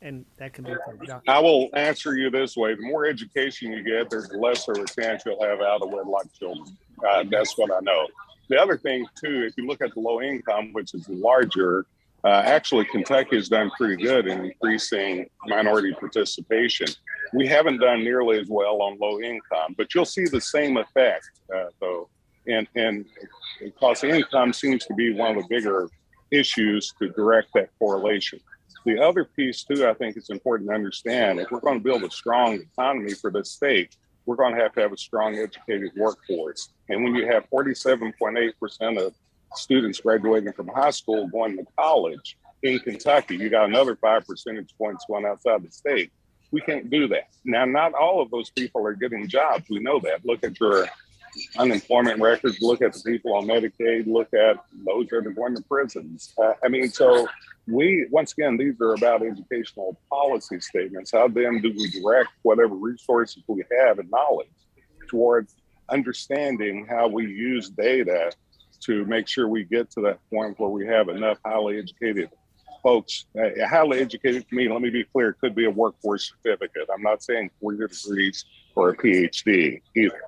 And that can be from Dr. I will answer you this way. The more education you get, there's less of a chance you'll have out of wedlock children. That's what I know. The other thing, too, if you look at the low income, which is larger, actually Kentucky has done pretty good in increasing minority participation. We haven't done nearly as well on low income, but you'll see the same effect, though. And because income seems to be one of the bigger issues to direct that correlation. The other piece, too, I think it's important to understand, if we're going to build a strong economy for this state, we're going to have a strong educated workforce. And when you have 47.8% of students graduating from high school going to college in Kentucky, you got another 5 percentage points going outside the state. We can't do that. Now, not all of those people are getting jobs. We know that. Look at your unemployment records, look at the people on Medicaid, look at those that are going to prisons. So once again, these are about educational policy statements. How then do we direct whatever resources we have and knowledge towards understanding how we use data to make sure we get to that point where we have enough highly educated folks. Highly educated, to me, let me be clear, could be a workforce certificate. I'm not saying 4 degrees or a PhD either.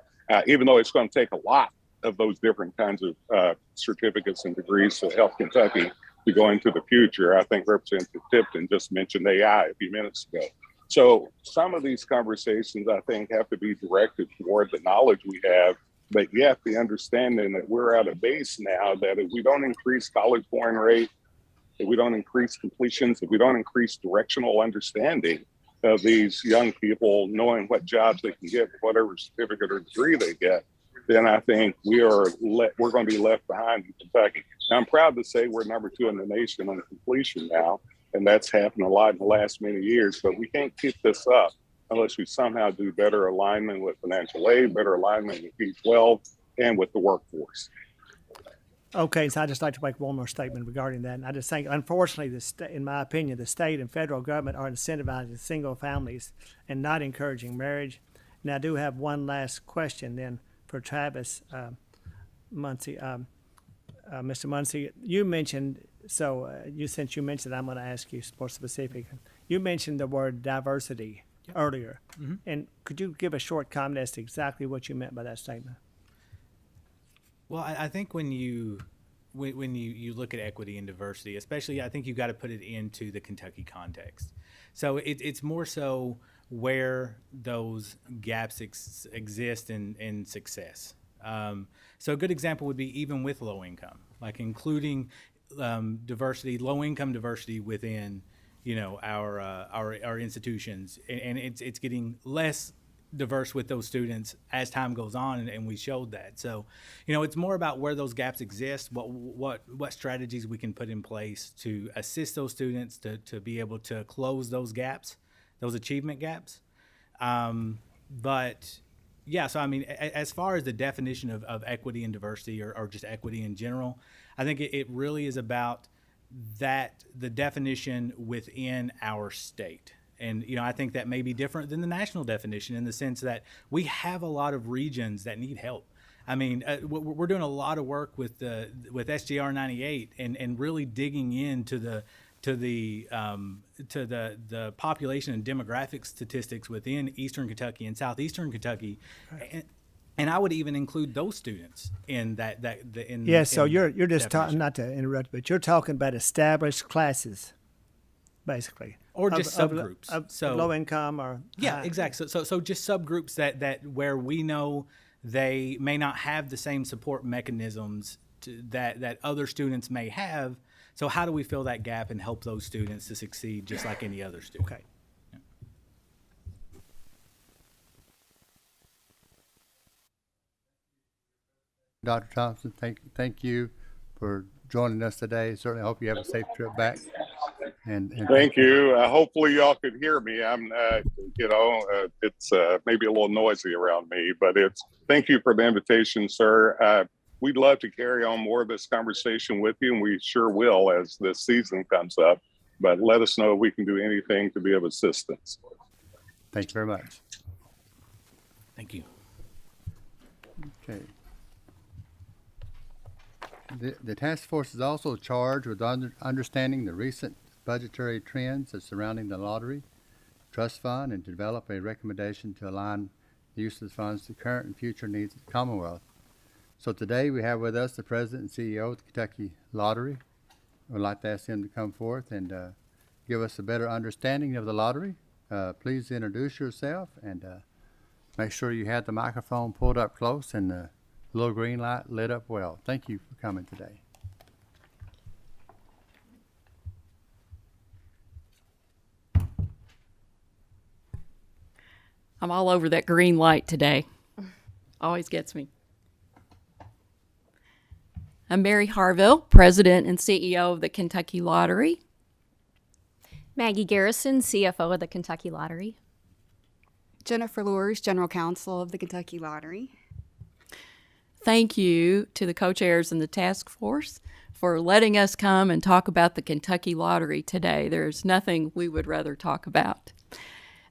Even though it's going to take a lot of those different kinds of certificates and degrees to help Kentucky to go into the future. I think Representative Tipton just mentioned AI a few minutes ago. So some of these conversations, I think, have to be directed toward the knowledge we have, but yet the understanding that we're at a base now that if we don't increase college born rate, if we don't increase completions, if we don't increase directional understanding of these young people knowing what jobs they can get, whatever certificate or degree they get, then I think we're going to be left behind in Kentucky. Now, I'm proud to say we're number 2 in the nation on completion now, and that's happened a lot in the last many years, but we can't keep this up unless we somehow do better alignment with financial aid, better alignment with K-12, and with the workforce. Okay, so I'd just like to make one more statement regarding that. And I just think, unfortunately, in my opinion, the state and federal government are incentivizing single families and not encouraging marriage. And I do have one last question then for Travis Muncie. Mr. Muncie, you mentioned, since you mentioned, I'm going to ask you more specific. You mentioned the word diversity earlier. Mm-hmm. And could you give a short comment as to exactly what you meant by that statement? Well, I think when you look at equity and diversity, especially, I think you've got to put it into the Kentucky context. So it's more so where those gaps exist in success. So a good example would be even with low income, like including diversity, low income diversity within our institutions, and it's getting less diverse with those students as time goes on, and we showed that. So, it's more about where those gaps exist, what strategies we can put in place to assist those students to be able to close those gaps, those achievement gaps. But yeah, so I mean, as far as the definition of equity and diversity, or just equity in general, I think it really is about the definition within our state. And, I think that may be different than the national definition in the sense that we have a lot of regions that need help. I mean, we're doing a lot of work with SGR 98 and really digging into the population and demographic statistics within Eastern Kentucky and Southeastern Kentucky. Right. And I would even include those students in that. So you're just talking, not to interrupt, but you're talking about established classes, basically. Or just subgroups. Of low income or exactly. So just subgroups that where we know they may not have the same support mechanisms that other students may have. So how do we fill that gap and help those students to succeed just like any other student? Okay. Yeah. Dr. Thompson, thank you for joining us today. Certainly hope you have a safe trip back. And thank you. Hopefully y'all could hear me. I'm, it's maybe a little noisy around me, but thank you for the invitation, sir. We'd love to carry on more of this conversation with you, and we sure will as this season comes up. But let us know if we can do anything to be of assistance. Thank you very much. Thank you. Okay. The task force is also charged with understanding the recent budgetary trends that surrounding the lottery trust fund and to develop a recommendation to align the use of the funds to current and future needs of the Commonwealth. So today we have with us the President and CEO of the Kentucky Lottery. I'd like to ask him to come forth and give us a better understanding of the lottery. Please introduce yourself and make sure you have the microphone pulled up close and the little green light lit up well. Thank you for coming today. I'm all over that green light today. Always gets me. I'm Mary Harville, President and CEO of the Kentucky Lottery. Maggie Garrison, CFO of the Kentucky Lottery. Jennifer Lures, General Counsel of the Kentucky Lottery. Thank you to the co-chairs and the task force for letting us come and talk about the Kentucky Lottery today. There's nothing we would rather talk about.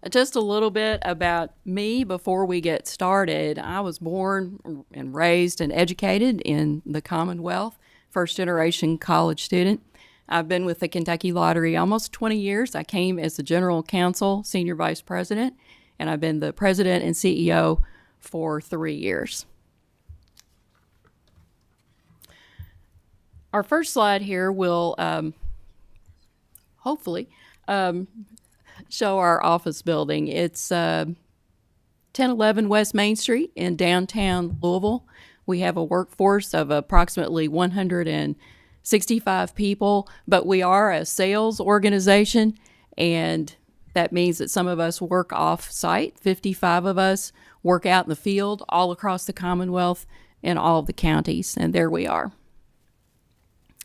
Just a little bit about me before we get started. I was born and raised and educated in the Commonwealth, first-generation college student. I've been with the Kentucky Lottery almost 20 years. I came as the general counsel, senior vice president, and I've been the president and CEO for 3 years. Our first slide here will hopefully show our office building. It's 1011 West Main Street in downtown Louisville. We have a workforce of approximately 160 65 people, but we are a sales organization, and that means that some of us work off site. 55 of us work out in the field all across the Commonwealth and all of the counties, and there we are.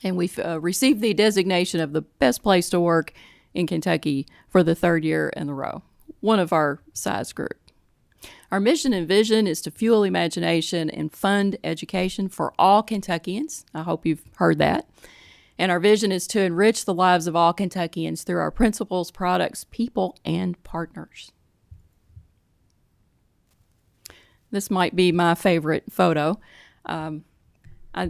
And we've received the designation of the best place to work in Kentucky for the third year in a row, one of our size group. Our mission and vision is to fuel imagination and fund education for all Kentuckians. I hope you've heard that. And our vision is to enrich the lives of all Kentuckians through our principles, products, people, and partners. This might be my favorite photo.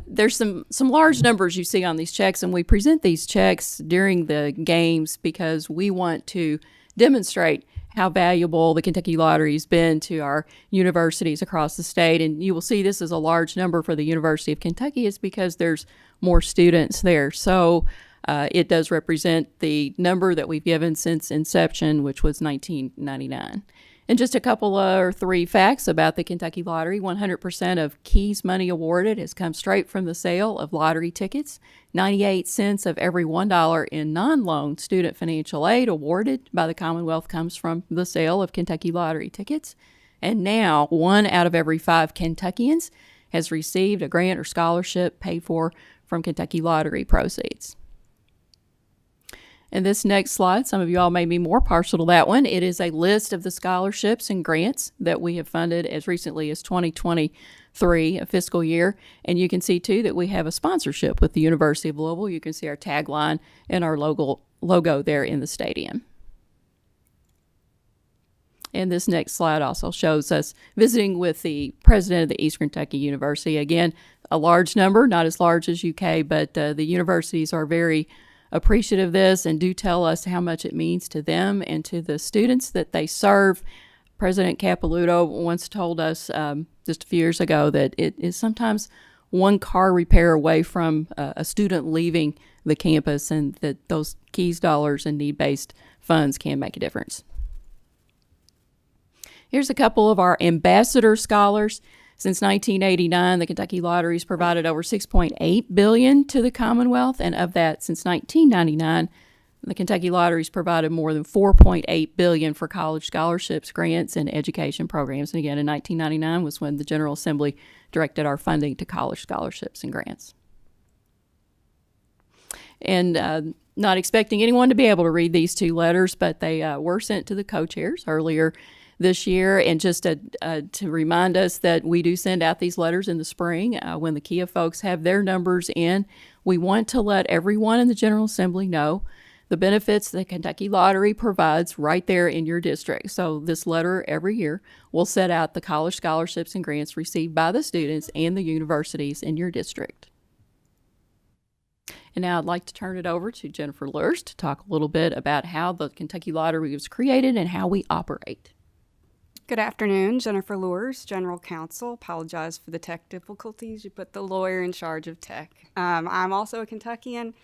There's some large numbers you see on these checks, and we present these checks during the games because we want to demonstrate how valuable the Kentucky Lottery has been to our universities across the state. And you will see this is a large number for the University of Kentucky. It's because there's more students there. So it does represent the number that we've given since inception, which was 1999. And just a couple or three facts about the Kentucky Lottery. 100% of Keys money awarded has come straight from the sale of lottery tickets. 98 cents of every $1 in non-loan student financial aid awarded by the Commonwealth comes from the sale of Kentucky Lottery tickets. And now 1 out of every 5 Kentuckians has received a grant or scholarship paid for from Kentucky Lottery proceeds. And this next slide, some of you all may be more partial to that one. It is a list of the scholarships and grants that we have funded as recently as 2023, a fiscal year. And you can see, too, that we have a sponsorship with the University of Louisville. You can see our tagline and our logo there in the stadium. And this next slide also shows us visiting with the president of the East Kentucky University. Again, a large number, not as large as UK, but the universities are very appreciative of this and do tell us how much it means to them and to the students that they serve. President Capilouto once told us just a few years ago that it is sometimes one car repair away from a student leaving the campus, and that those Keys dollars and need-based funds can make a difference. Here's a couple of our ambassador scholars. Since 1989, the Kentucky Lottery has provided over $6.8 billion to the Commonwealth, and of that, since 1999, the Kentucky Lottery has provided more than $4.8 billion for college scholarships, grants, and education programs. And again, in 1999 was when the General Assembly directed our funding to college scholarships and grants. And not expecting anyone to be able to read these two letters, but they were sent to the co-chairs earlier this year, and just to remind us that we do send out these letters in the spring when the KIA folks have their numbers in. We want to let everyone in the General Assembly know the benefits the Kentucky Lottery provides right there in your district. So this letter every year will set out the college scholarships and grants received by the students and the universities in your district. And now I'd like to turn it over to Jennifer Lurs to talk a little bit about how the Kentucky Lottery was created and how we operate. Good afternoon, Jennifer Lures, General Counsel. Apologize for the tech difficulties. You put the lawyer in charge of tech. I'm also a Kentuckian,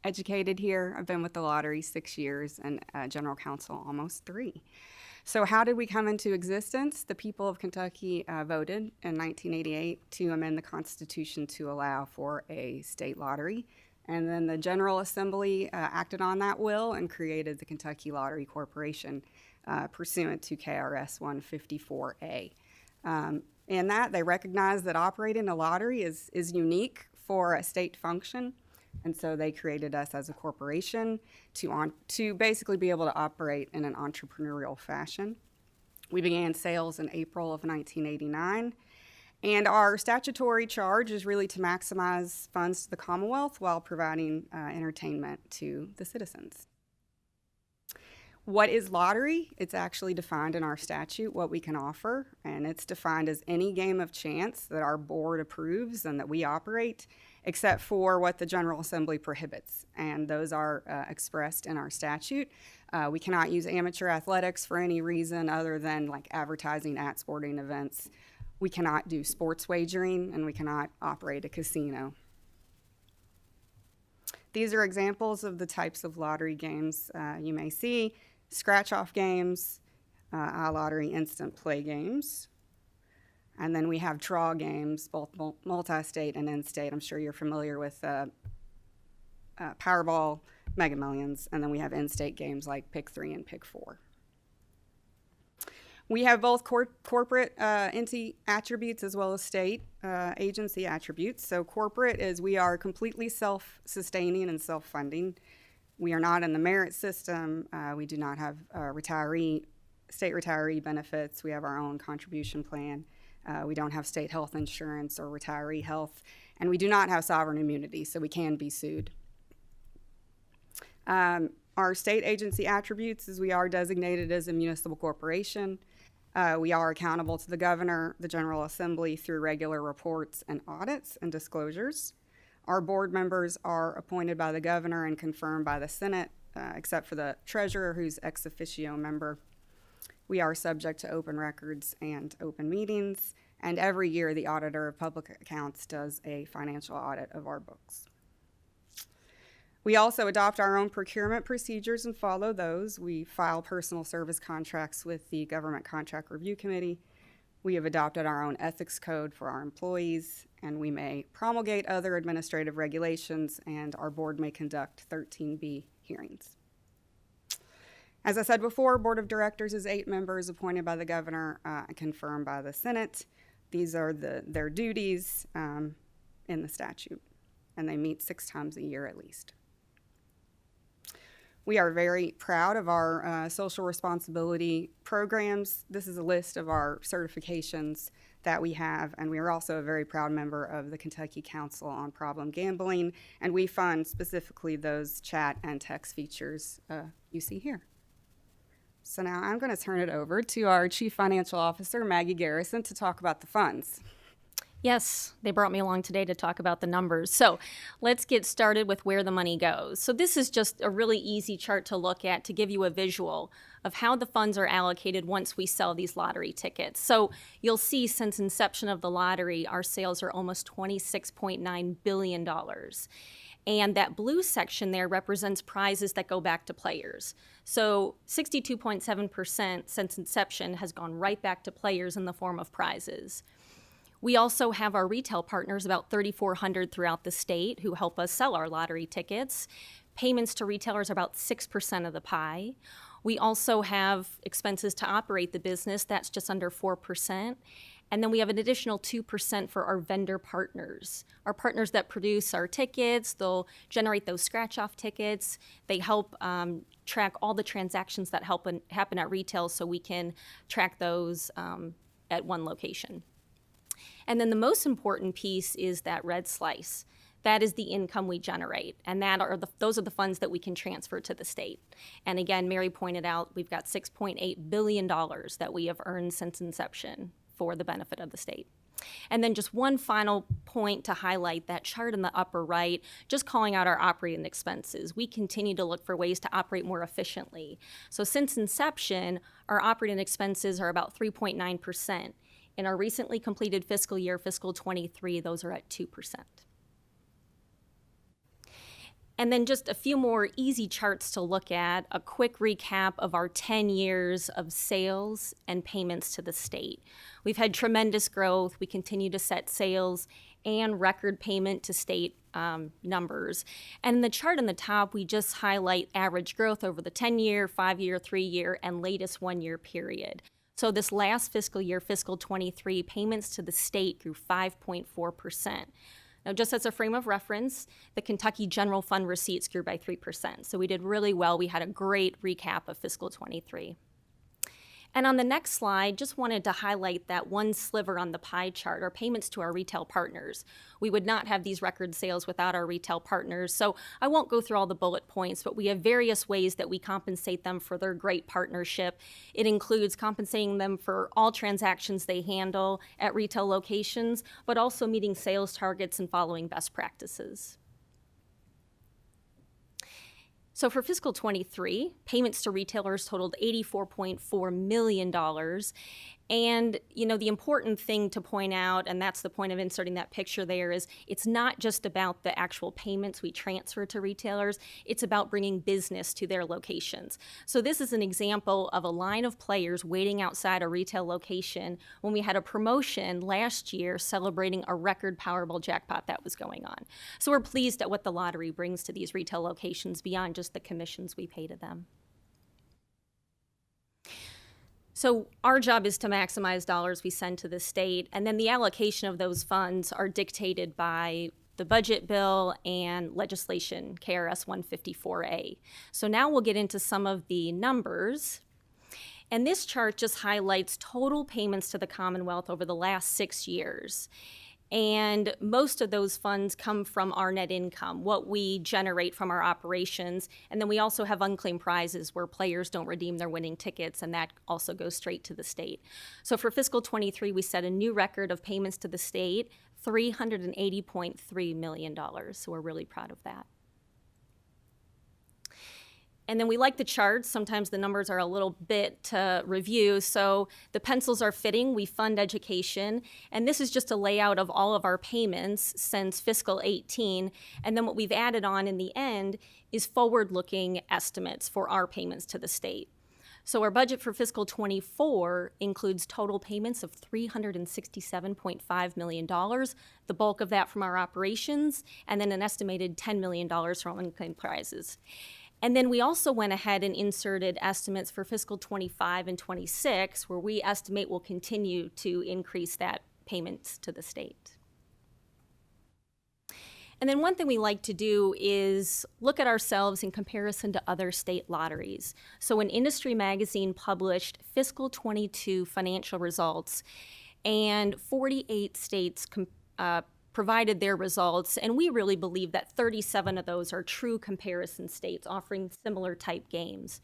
educated here. I've been with the lottery 6 years and General Counsel almost 3. So how did we come into existence? The people of Kentucky voted in 1988 to amend the Constitution to allow for a state lottery. And then the General Assembly acted on that will and created the Kentucky Lottery Corporation, pursuant to KRS 154A. In that, they recognize that operating a lottery is unique for a state function, and so they created us as a corporation to basically be able to operate in an entrepreneurial fashion. We began sales in April of 1989, and our statutory charge is really to maximize funds to the Commonwealth while providing entertainment to the citizens. What is lottery? It's actually defined in our statute, what we can offer, and it's defined as any game of chance that our board approves and that we operate, except for what the General Assembly prohibits, and those are expressed in our statute. We cannot use amateur athletics for any reason other than like advertising at sporting events. We cannot do sports wagering, and we cannot operate a casino. These are examples of the types of lottery games you may see. Scratch-off games, iLottery instant play games. And then we have draw games, both multi-state and in-state. I'm sure you're familiar with Powerball, Mega Millions, and then we have in-state games like Pick 3 and Pick 4. We have both corporate entity attributes as well as state agency attributes. So corporate is we are completely self-sustaining and self-funding. We are not in the merit system. We do not have state retiree benefits. We have our own contribution plan. We don't have state health insurance or retiree health. And we do not have sovereign immunity, so we can be sued. Our state agency attributes is we are designated as a municipal corporation. We are accountable to the governor, the General Assembly through regular reports and audits and disclosures. Our board members are appointed by the governor and confirmed by the Senate, except for the treasurer, who's ex officio member. We are subject to open records and open meetings, and every year the Auditor of Public Accounts does a financial audit of our books. We also adopt our own procurement procedures and follow those. We file personal service contracts with the Government Contract Review Committee. We have adopted our own ethics code for our employees, and we may promulgate other administrative regulations, and our board may conduct 13B hearings. As I said before, Board of Directors is 8 members appointed by the governor and confirmed by the Senate. These are their duties in the statute, and they meet 6 times a year at least. We are very proud of our social responsibility programs. This is a list of our certifications that we have, and we are also a very proud member of the Kentucky Council on Problem Gambling, and we fund specifically those chat and text features you see here. So now I'm going to turn it over to our Chief Financial Officer, Maggie Garrison, to talk about the funds. Yes, they brought me along today to talk about the numbers. So let's get started with where the money goes. So this is just a really easy chart to look at to give you a visual of how the funds are allocated once we sell these lottery tickets. So you'll see since inception of the lottery, our sales are almost $26.9 billion. And that blue section there represents prizes that go back to players. So 62.7% since inception has gone right back to players in the form of prizes. We also have our retail partners, about 3,400 throughout the state, who help us sell our lottery tickets. Payments to retailers are about 6% of the pie. We also have expenses to operate the business. That's just under 4%. And then we have an additional 2% for our vendor partners. Our partners that produce our tickets, they'll generate those scratch-off tickets. They help track all the transactions that happen at retail so we can track those at one location. And then the most important piece is that red slice. That is the income we generate, and those are the funds that we can transfer to the state. And again, Mary pointed out we've got $6.8 billion that we have earned since inception for the benefit of the state. And then just one final point to highlight that chart in the upper right, just calling out our operating expenses. We continue to look for ways to operate more efficiently. So since inception, our operating expenses are about 3.9%. In our recently completed fiscal year, fiscal 23, those are at 2%. And then just a few more easy charts to look at, a quick recap of our 10 years of sales and payments to the state. We've had tremendous growth. We continue to set sales and record payment to state numbers. And in the chart on the top, we just highlight average growth over the 10-year, 5-year, 3-year, and latest 1-year period. So this last fiscal year, fiscal 23, payments to the state grew 5.4%. Now, just as a frame of reference, the Kentucky General Fund receipts grew by 3%. So we did really well. We had a great recap of fiscal 23. And on the next slide, just wanted to highlight that one sliver on the pie chart, our payments to our retail partners. We would not have these record sales without our retail partners. So I won't go through all the bullet points, but we have various ways that we compensate them for their great partnership. It includes compensating them for all transactions they handle at retail locations, but also meeting sales targets and following best practices. So for fiscal 23, payments to retailers totaled $84.4 million, And, you know, the important thing to point out, and that's the point of inserting that picture there, is it's not just about the actual payments we transfer to retailers, it's about bringing business to their locations. So this is an example of a line of players waiting outside a retail location when we had a promotion last year celebrating a record Powerball jackpot that was going on. So we're pleased at what the lottery brings to these retail locations beyond just the commissions we pay to them. So our job is to maximize dollars we send to the state, and then the allocation of those funds are dictated by the budget bill and legislation, KRS 154A. So now we'll get into some of the numbers. And this chart just highlights total payments to the Commonwealth over the last 6 years. And most of those funds come from our net income, what we generate from our operations. And then we also have unclaimed prizes where players don't redeem their winning tickets, and that also goes straight to the state. So for fiscal 23, we set a new record of payments to the state, $380.3 million. So we're really proud of that. And then we like the charts. Sometimes the numbers are a little bit to review. So the pencils are fitting. We fund education. And this is just a layout of all of our payments since fiscal 18. And then what we've added on in the end is forward-looking estimates for our payments to the state. So our budget for fiscal 24 includes total payments of $367.5 million, the bulk of that from our operations, and then an estimated $10 million from unclaimed prizes. And then we also went ahead and inserted estimates for fiscal 25 and 26, where we estimate will continue to increase that payments to the state. And then one thing we like to do is look at ourselves in comparison to other state lotteries. So an industry magazine published fiscal 22 financial results, and 48 states provided their results, and we really believe that 37 of those are true comparison states offering similar type games.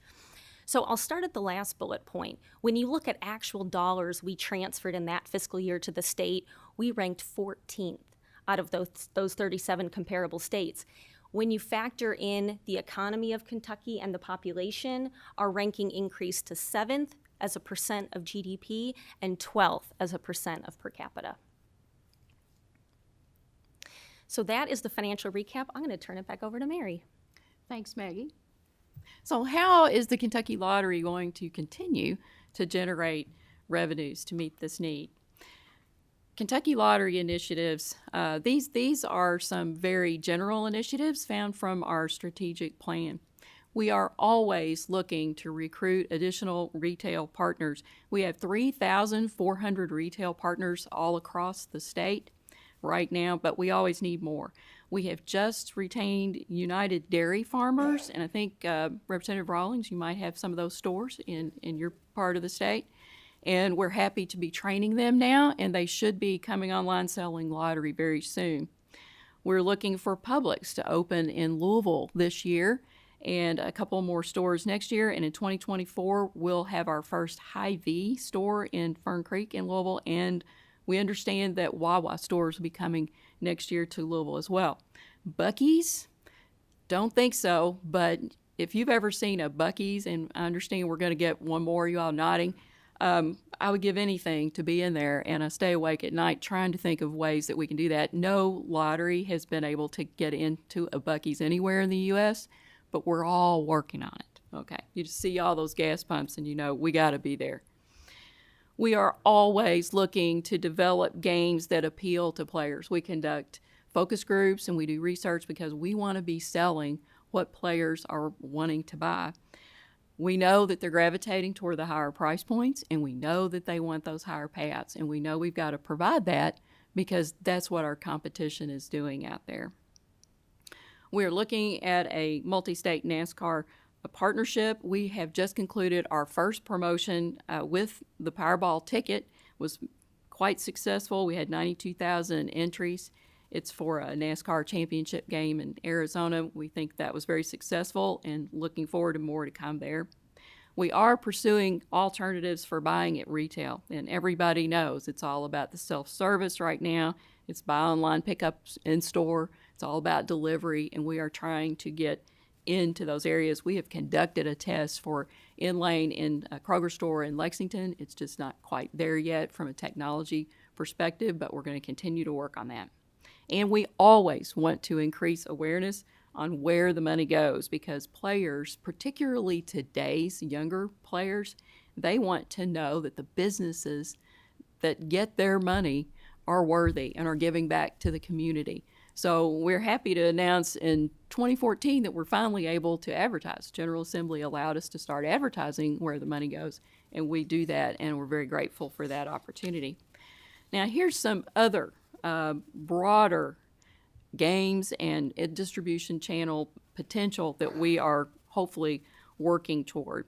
So I'll start at the last bullet point. When you look at actual dollars we transferred in that fiscal year to the state, we ranked 14th out of those 37 comparable states. When you factor in the economy of Kentucky and the population, our ranking increased to 7th as a percent of GDP and 12th as a percent of per capita. So that is the financial recap. I'm going to turn it back over to Mary. Thanks, Maggie. So how is the Kentucky Lottery going to continue to generate revenues to meet this need? Kentucky Lottery initiatives, these are some very general initiatives found from our strategic plan. We are always looking to recruit additional retail partners. We have 3,400 retail partners all across the state right now, but we always need more. We have just retained United Dairy Farmers, and I think Representative Rawlings, you might have some of those stores in your part of the state. And we're happy to be training them now, and they should be coming online selling lottery very soon. We're looking for Publix to open in Louisville this year and a couple more stores next year. And in 2024, we'll have our first Hy-Vee store in Fern Creek in Louisville, and we understand that Wawa stores will be coming next year to Louisville as well. Buc-ee's, don't think so, but if you've ever seen a Buc-ee's, and I understand we're going to get one more, you all nodding, I would give anything to be in there, and I stay awake at night trying to think of ways that we can do that. No lottery has been able to get into a Buc-ee's anywhere in the U.S., but we're all working on it. Okay, you just see all those gas pumps and you know we got to be there. We are always looking to develop games that appeal to players. We conduct focus groups and we do research because we want to be selling what players are wanting to buy. We know that they're gravitating toward the higher price points, and we know that they want those higher payouts, and we know we've got to provide that because that's what our competition is doing out there. We're looking at a multi-state NASCAR partnership. We have just concluded our first promotion with the Powerball ticket. It was quite successful. We had 92,000 entries. It's for a NASCAR championship game in Arizona. We think that was very successful and looking forward to more to come there. We are pursuing alternatives for buying at retail, and everybody knows it's all about the self-service right now. It's buy online, pick up in store. It's all about delivery, and we are trying to get into those areas. We have conducted a test for in lane in a Kroger store in Lexington. It's just not quite there yet from a technology perspective, but we're going to continue to work on that. And we always want to increase awareness on where the money goes, because players, particularly today's younger players, they want to know that the businesses that get their money are worthy and are giving back to the community. So we're happy to announce in 2014 that we're finally able to advertise. General Assembly allowed us to start advertising where the money goes, and we do that, and we're very grateful for that opportunity. Now, here's some other broader games and distribution channel potential that we are hopefully working toward.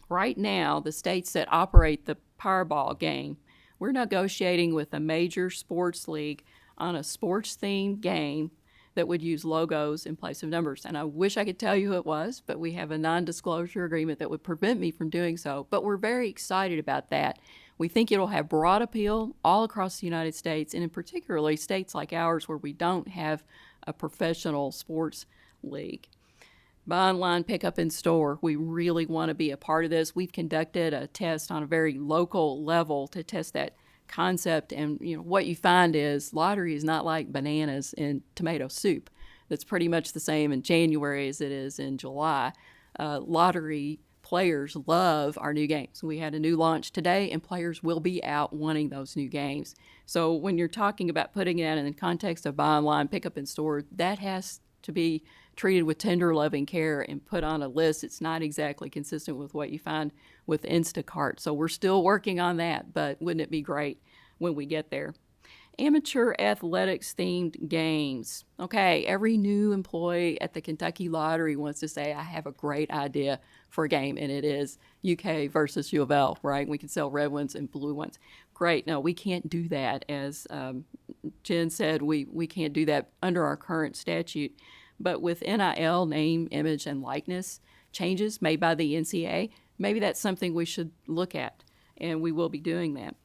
Right now, the states that operate the Powerball game, we're negotiating with a major sports league on a sports-themed game that would use logos in place of numbers. And I wish I could tell you who it was, but we have a non-disclosure agreement that would prevent me from doing so. But we're very excited about that. We think it'll have broad appeal all across the United States, and in particularly states like ours where we don't have a professional sports league. Buy online, pick up in store. We really want to be a part of this. We've conducted a test on a very local level to test that concept, and what you find is lottery is not like bananas in tomato soup. That's pretty much the same in January as it is in July. Lottery players love our new games. We had a new launch today, and players will be out wanting those new games. So when you're talking about putting it in the context of buy online, pick up in store, that has to be treated with tender, loving care and put on a list. It's not exactly consistent with what you find with Instacart. So we're still working on that, but wouldn't it be great when we get there? Amateur athletics themed games. Okay, every new employee at the Kentucky Lottery wants to say, I have a great idea for a game, and it is UK versus U of L, right? We can sell red ones and blue ones. Great. No, we can't do that. As Jen said, we can't do that under our current statute. But with NIL, name, image, and likeness changes made by the NCAA, maybe that's something we should look at, and we will be doing that.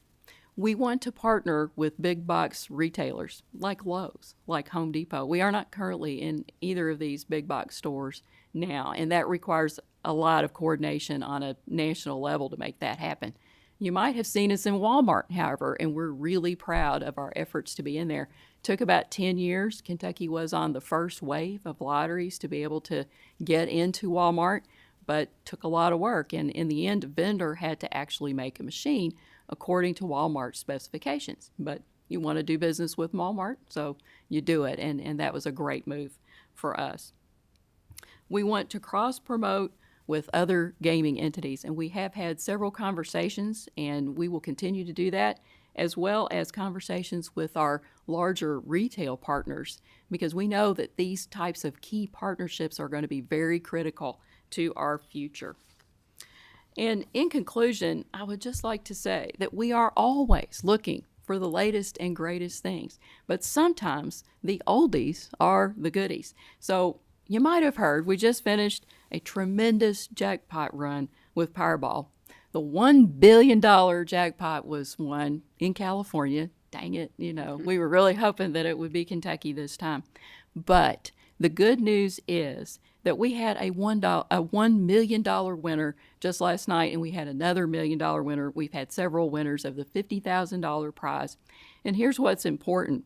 We want to partner with big box retailers like Lowe's, like Home Depot. We are not currently in either of these big box stores now, and that requires a lot of coordination on a national level to make that happen. You might have seen us in Walmart, however, and we're really proud of our efforts to be in there. Took about 10 years. Kentucky was on the first wave of lotteries to be able to get into Walmart, but took a lot of work. And in the end, a vendor had to actually make a machine according to Walmart's specifications. But you want to do business with Walmart, so you do it. And that was a great move for us. We want to cross-promote with other gaming entities, and we have had several conversations, and we will continue to do that, as well as conversations with our larger retail partners, because we know that these types of key partnerships are going to be very critical to our future. And in conclusion, I would just like to say that we are always looking for the latest and greatest things, but sometimes the oldies are the goodies. So you might have heard we just finished a tremendous jackpot run with Powerball. The $1 billion jackpot was won in California. Dang it, we were really hoping that it would be Kentucky this time. But the good news is that we had a $1 million winner just last night, and we had another $1 million winner. We've had several winners of the $50,000 prize. And here's what's important.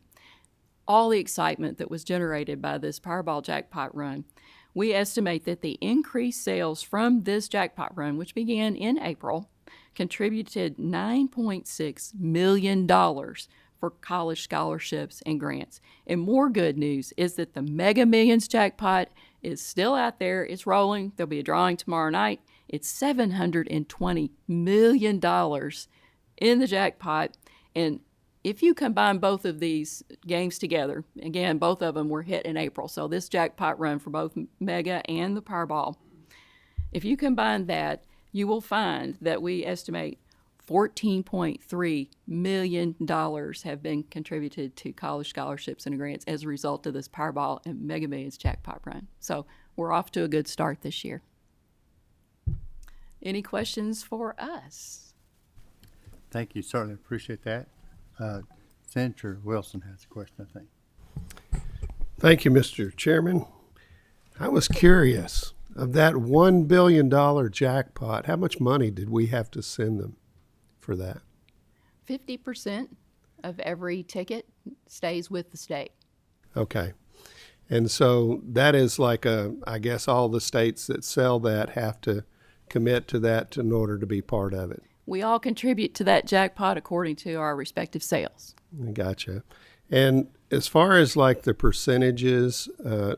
All the excitement that was generated by this Powerball jackpot run, we estimate that the increased sales from this jackpot run, which began in April, contributed $9.6 million for college scholarships and grants. And more good news is that the Mega Millions jackpot is still out there. It's rolling. There'll be a drawing tomorrow night. It's $720 million in the jackpot. And if you combine both of these games together, again, both of them were hit in April, so this jackpot run for both Mega and the Powerball, if you combine that, you will find that we estimate $14.3 million have been contributed to college scholarships and grants as a result of this Powerball and Mega Millions jackpot run. So we're off to a good start this year. Any questions for us? Thank you. Certainly appreciate that. Senator Wilson has a question, I think. Thank you, Mr. Chairman. I was curious. Of that $1 billion jackpot, how much money did we have to send them for that? 50% of every ticket stays with the state. Okay. And so that is like I guess all the states that sell that have to commit to that in order to be part of it. We all contribute to that jackpot according to our respective sales. Gotcha. And as far as like the percentages,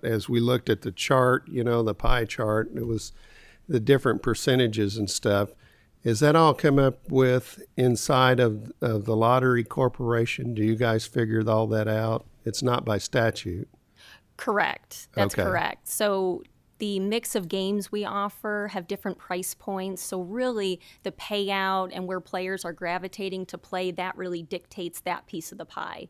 as we looked at the chart, the pie chart, it was the different percentages and stuff. Is that all come up with inside of the Lottery Corporation? Do you guys figure all that out? It's not by statute. Correct. That's Okay. correct. So the mix of games we offer have different price points. So really the payout and where players are gravitating to play, that really dictates that piece of the pie.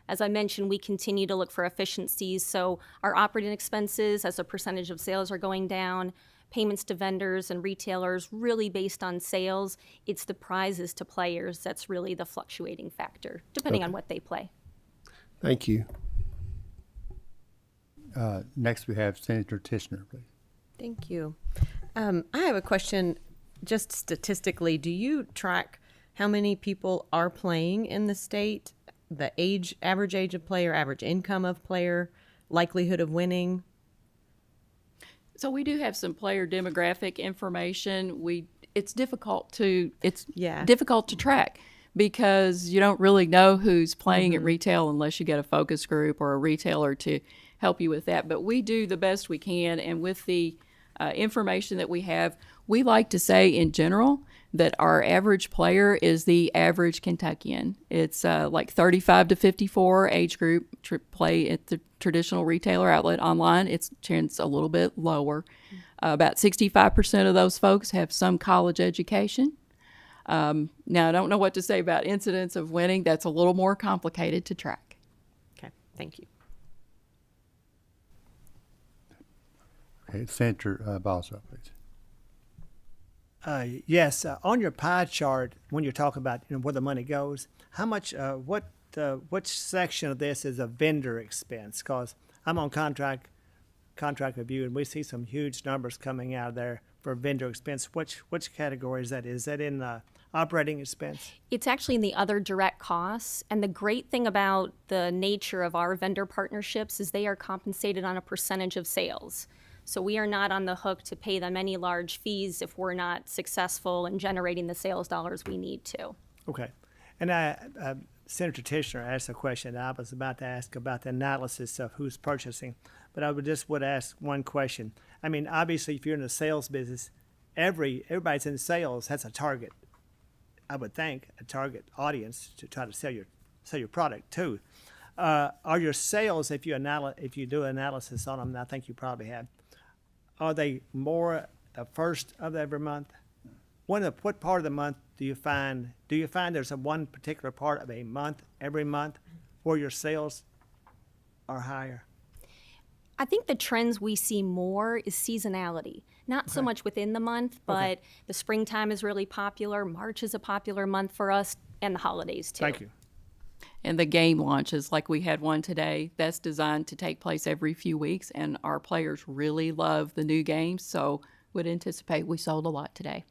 As I mentioned, we continue to look for efficiencies. So our operating expenses as a percentage of sales are going down. Payments to vendors and retailers really based on sales. It's the prizes to players that's really the fluctuating factor, depending on what they play. Thank you. Next, we have Senator Tishner, please. Thank you. I have a question. Just statistically, do you track how many people are playing in the state? The average age of player, average income of player, likelihood of winning? So we do have some player demographic information. It's difficult to track because you don't really know who's playing at retail unless you get a focus group or a retailer to help you with that. But we do the best we can, and with the information that we have, we like to say in general that our average player is the average Kentuckian. It's like 35 to 54 age group play at the traditional retailer outlet. Online, it's a little bit lower. About 65% of those folks have some college education. Now, I don't know what to say about incidents of winning. That's a little more complicated to track. Okay, thank you. Okay, Senator Boswell, please. Yes, on your pie chart, when you're talking about where the money goes, how much, which section of this is a vendor expense? Because I'm on contract review, and we see some huge numbers coming out of there for vendor expense. Which category is that? Is that in operating expense? It's actually in the other direct costs. And the great thing about the nature of our vendor partnerships is they are compensated on a percentage of sales. So we are not on the hook to pay them any large fees if we're not successful in generating the sales dollars we need to. Okay. And Senator Tishner asked a question. I was about to ask about the analysis of who's purchasing, but I would ask one question. I mean, obviously, if you're in the sales business, everybody's in sales has a target. I would think a target audience to try to sell your product to. Are your sales, if you do analysis on them, and I think you probably have, are they more the first of every month? What part of the month do you find there's one particular part of a month, every month, where your sales are higher? I think the trends we see more is seasonality. Not so much within the month, but the springtime is really popular. March is a popular month for us, and the holidays too. Thank you. And the game launches, like we had one today, that's designed to take place every few weeks, and our players really love the new games, so would anticipate we sold a lot today.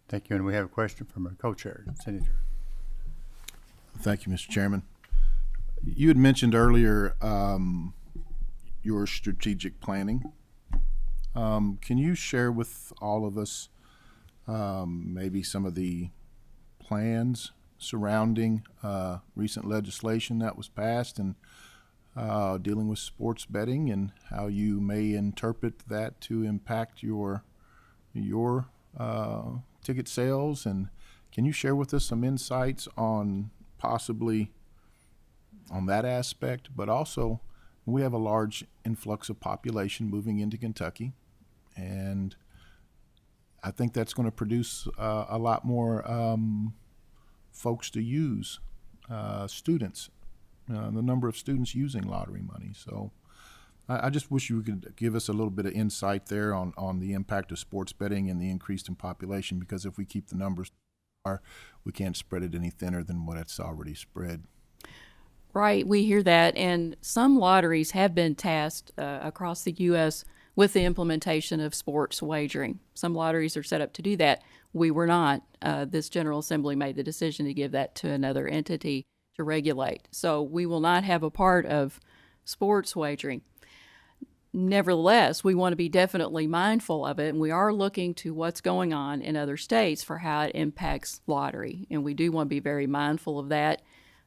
Thank you. And we have a question from our co-chair, Senator. Thank you, Mr. Chairman. You had mentioned earlier your strategic planning. Can you share with all of us maybe some of the plans surrounding recent legislation that was passed and dealing with sports betting and how you may interpret that to impact your ticket sales? And can you share with us some insights on possibly on that aspect, but also we have a large influx of population moving into Kentucky, and I think that's going to produce a lot more folks to use, students, the number of students using lottery money. So I just wish you could give us a little bit of insight there on the impact of sports betting and the increase in population, because if we keep the numbers, we can't spread it any thinner than what it's already spread. Right, we hear that, and some lotteries have been tasked across the U.S. with the implementation of sports wagering. Some lotteries are set up to do that. We were not. This General Assembly made the decision to give that to another entity to regulate. So we will not have a part of sports wagering. Nevertheless, we want to be definitely mindful of it, and we are looking to what's going on in other states for how it impacts lottery, and we do want to be very mindful of that.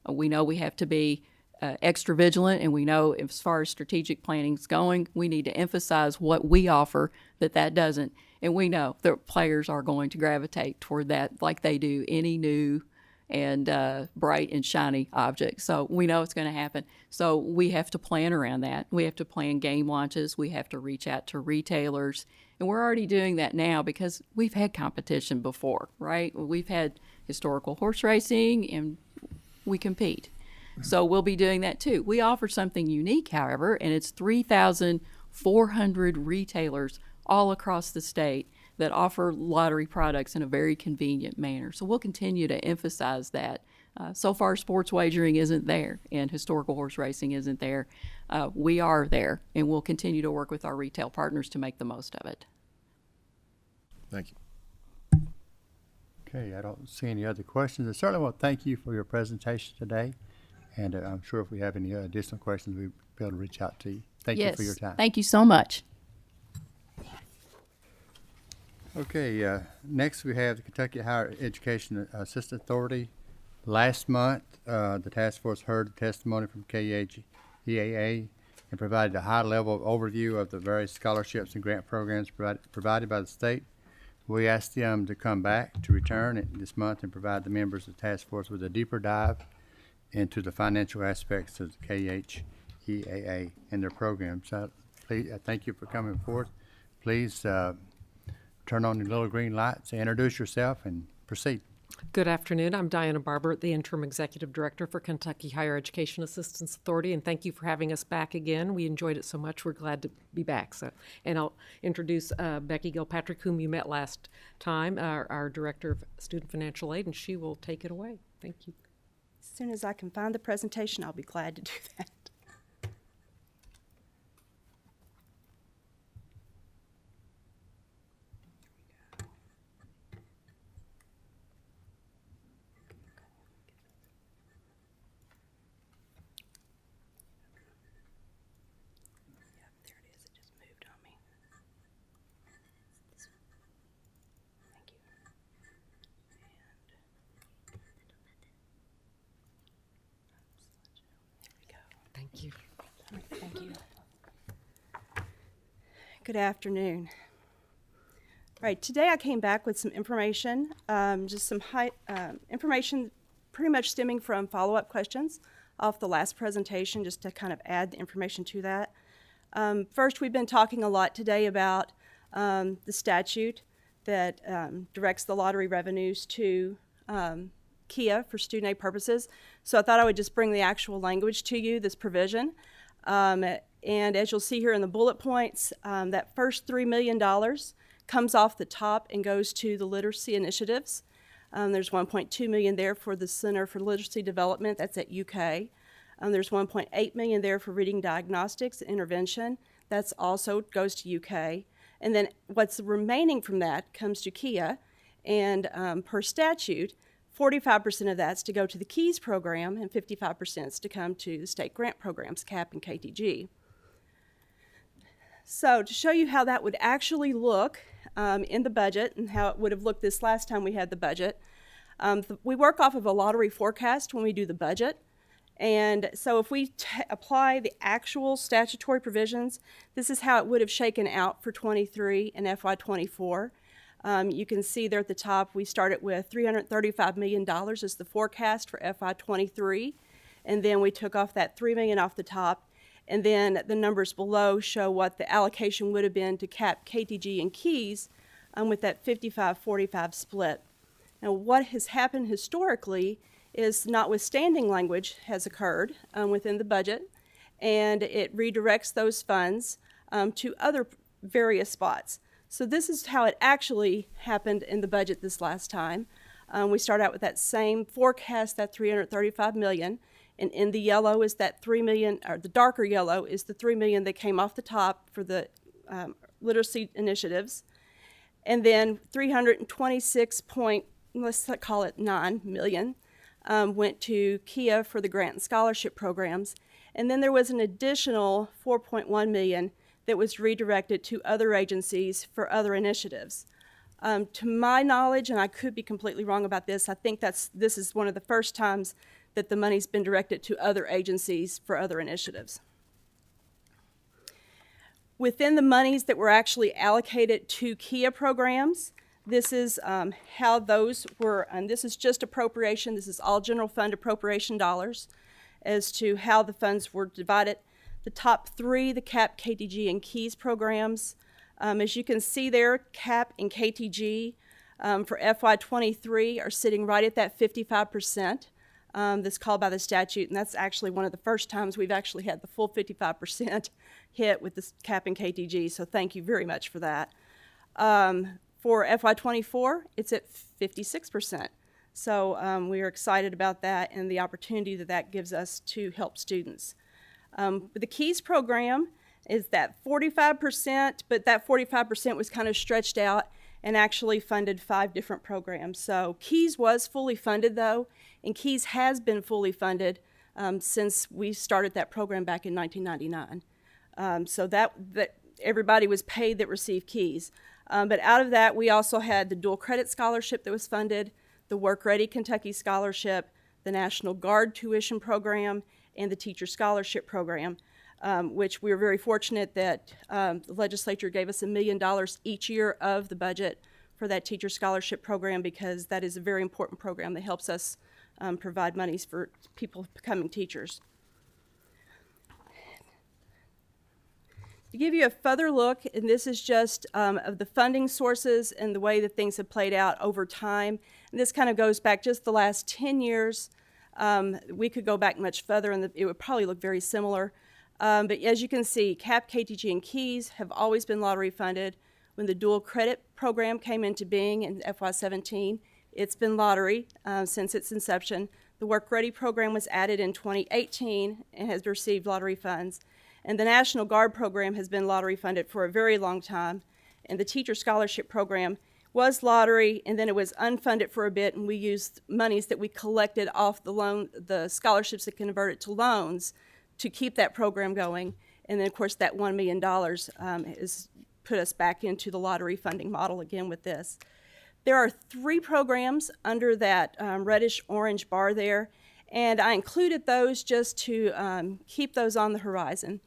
We know we have to be extra vigilant, and we know as far as strategic planning is going, we need to emphasize what we offer that doesn't. And we know that players are going to gravitate toward that like they do any new and bright and shiny object. So we know it's going to happen. So we have to plan around that. We have to plan game launches. We have to reach out to retailers. And we're already doing that now because we've had competition before, right? We've had historical horse racing and we compete. So we'll be doing that too. We offer something unique, however, and it's 3,400 retailers all across the state that offer lottery products in a very convenient manner. So we'll continue to emphasize that. So far, sports wagering isn't there and historical horse racing isn't there. We are there, and we'll continue to work with our retail partners to make the most of it. Thank you. Okay, I don't see any other questions. I certainly want to thank you for your presentation today. And I'm sure if we have any additional questions, we'll be able to reach out to you. Thank you for your time. Thank you so much. Okay, next we have the Kentucky Higher Education Assistance Authority. Last month, the task force heard the testimony from KEAA and provided a high-level overview of the various scholarships and grant programs provided by the state. We asked them to come back, to return this month and provide the members of the task force with a deeper dive into the financial aspects of the KEAA and their programs. Please, thank you for coming forth. Please turn on the little green lights, introduce yourself, and proceed. Good afternoon. I'm Diana Barber, the Interim Executive Director for Kentucky Higher Education Assistance Authority, and thank you for having us back again. We enjoyed it so much. We're glad to be back. And I'll introduce Becky Gilpatrick, whom you met last time, our Director of Student Financial Aid, and she will take it away. Thank you. As soon as I can find the presentation, I'll be glad to do that. Thank you. Thank you. Good afternoon. All right, today I came back with some information, just some information pretty much stemming from follow-up questions off the last presentation, just to kind of add the information to that. First, we've been talking a lot today about the statute that directs the lottery revenues to KIA for student aid purposes. So I thought I would just bring the actual language to you, this provision. And as you'll see here in the bullet points, that first $3 million comes off the top and goes to the literacy initiatives. There's $1.2 million there for the Center for Literacy Development, that's at UK. There's $1.8 million there for reading diagnostics and intervention, that's also goes to UK. And then what's remaining from that comes to KIA, and per statute, 45% of that's to go to the KEYS program and 55% is to come to the state grant programs, CAP and KTG. So to show you how that would actually look in the budget and how it would have looked this last time we had the budget, we work off of a lottery forecast when we do the budget. And so if we apply the actual statutory provisions, this is how it would have shaken out for 23 and FY24. You can see there at the top, we started with $335 million as the forecast for FY23, and then we took off that $3 million off the top, and then the numbers below show what the allocation would have been to CAP, KTG, and KEYS with that 55-45 split. Now, what has happened historically is notwithstanding language has occurred within the budget, and it redirects those funds to other various spots. So this is how it actually happened in the budget this last time. We start out with that same forecast, that $335 million, And in the yellow is that 3 million, or the darker yellow is the 3 million that came off the top for the literacy initiatives. And then 326 point, let's call it 9 million, went to KIA for the grant and scholarship programs. And then there was an additional 4.1 million that was redirected to other agencies for other initiatives. To my knowledge, and I could be completely wrong about this, I think this is one of the first times that the money's been directed to other agencies for other initiatives. Within the monies that were actually allocated to KIA programs, this is how those were, and this is just appropriation, this is all general fund appropriation dollars, as to how the funds were divided. The top three, the CAP, KTG, and KEYS programs. As you can see there, CAP and KTG for FY23 are sitting right at that 55% that's called by the statute, and that's actually one of the first times we've actually had the full 55% hit with this CAP and KTG, so thank you very much for that. For FY24, it's at 56%. So we are excited about that and the opportunity that that gives us to help students. The KEYS program is that 45%, but that 45% was kind of stretched out and actually funded 5 different programs. So KEYS was fully funded though, and KEYS has been fully funded since we started that program back in 1999. So that everybody was paid that received KEYS. But out of that, we also had the dual credit scholarship that was funded, the Work Ready Kentucky Scholarship, the National Guard tuition program, and the Teacher Scholarship Program, which we were very fortunate that the legislature gave us $1 million each year of the budget for that Teacher Scholarship Program, because that is a very important program that helps us provide monies for people becoming teachers. To give you a further look, and this is just of the funding sources and the way that things have played out over time, and this kind of goes back just the last 10 years. We could go back much further and it would probably look very similar. But as you can see, CAP, KTG, and KEYS have always been lottery funded. When the dual credit program came into being in FY17, it's been lottery since its inception. The Work Ready program was added in 2018 and has received lottery funds. And the National Guard program has been lottery funded for a very long time. And the Teacher Scholarship Program was lottery, and then it was unfunded for a bit, and we used monies that we collected off the scholarships that converted to loans to keep that program going. And then, of course, that $1 million has put us back into the lottery funding model again with this. There are 3 programs under that reddish-orange bar there, and I included those just to keep those on the horizon.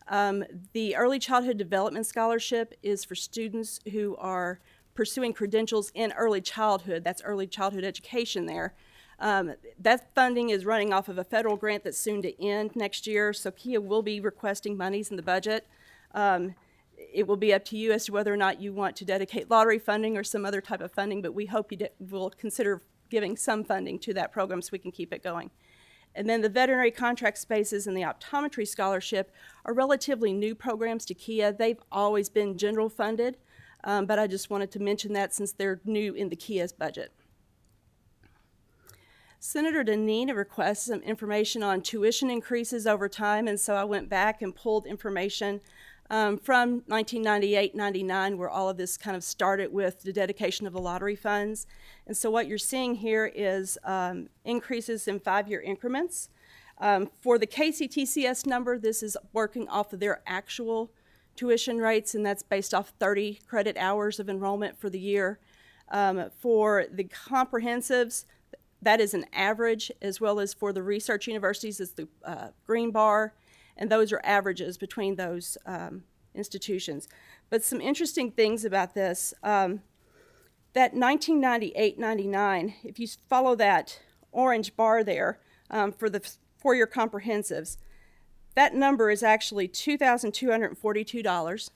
The Early Childhood Development Scholarship is for students who are pursuing credentials in early childhood. That's early childhood education there. That funding is running off of a federal grant that's soon to end next year, so KIA will be requesting monies in the budget. It will be up to you as to whether or not you want to dedicate lottery funding or some other type of funding, but we hope you will consider giving some funding to that program so we can keep it going. And then the veterinary contract spaces and the optometry scholarship are relatively new programs to KIA. They've always been general funded, but I just wanted to mention that since they're new in the KIA's budget. Senator Deneen requested some information on tuition increases over time, and so I went back and pulled information from 1998-99, where all of this kind of started with the dedication of the lottery funds. And so what you're seeing here is increases in 5-year increments. For the KCTCS number, this is working off of their actual tuition rates, and that's based off 30 credit hours of enrollment for the year. For the comprehensives, that is an average, as well as for the research universities is the green bar, and those are averages between those institutions. But some interesting things about this, that 1998-99, if you follow that orange bar there for the 4-year comprehensives, that number is actually $2,242.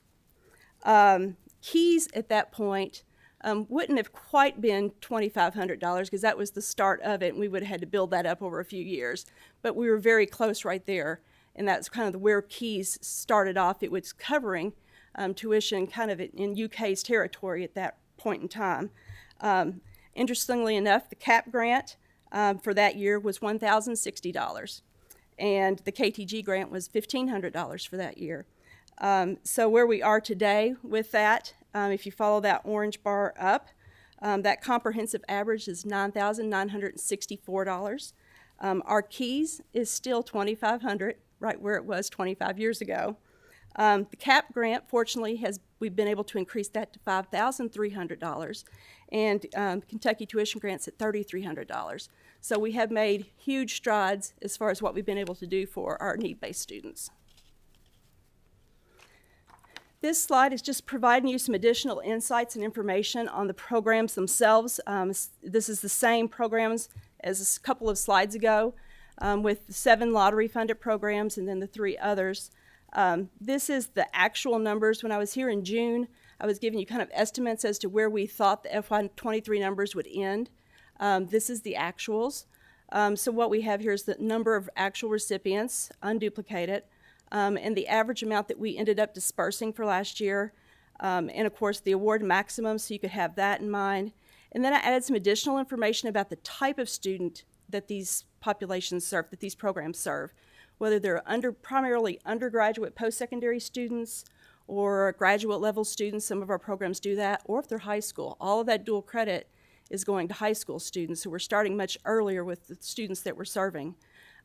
KEYS at that point wouldn't have quite been $2,500 because that was the start of it, and we would have had to build that up over a few years. But we were very close right there, and that's kind of where KEYS started off. It was covering tuition kind of in UK's territory at that point in time. Interestingly enough, the CAP grant for that year was $1,060. and the KTG grant was $1,500 for that year. So where we are today with that, if you follow that orange bar up, that comprehensive average is $9,964. Our keys is still $2,500, right where it was 25 years ago. The CAP grant, fortunately, we've been able to increase that to $5,300, and Kentucky tuition grants at $3,300. So we have made huge strides as far as what we've been able to do for our need-based students. This slide is just providing you some additional insights and information on the programs themselves. This is the same programs as a couple of slides ago, with the 7 lottery-funded programs and then the 3 others. This is the actual numbers. When I was here in June, I was giving you kind of estimates as to where we thought the FY23 numbers would end. This is the actuals. So what we have here is the number of actual recipients, unduplicated, and the average amount that we ended up dispersing for last year, and of course the award maximum, so you could have that in mind. And then I added some additional information about the type of student that these populations serve, that these programs serve, whether they're primarily undergraduate post-secondary students or graduate level students. Some of our programs do that, or if they're high school. All of that dual credit is going to high school students, so we're starting much earlier with the students that we're serving.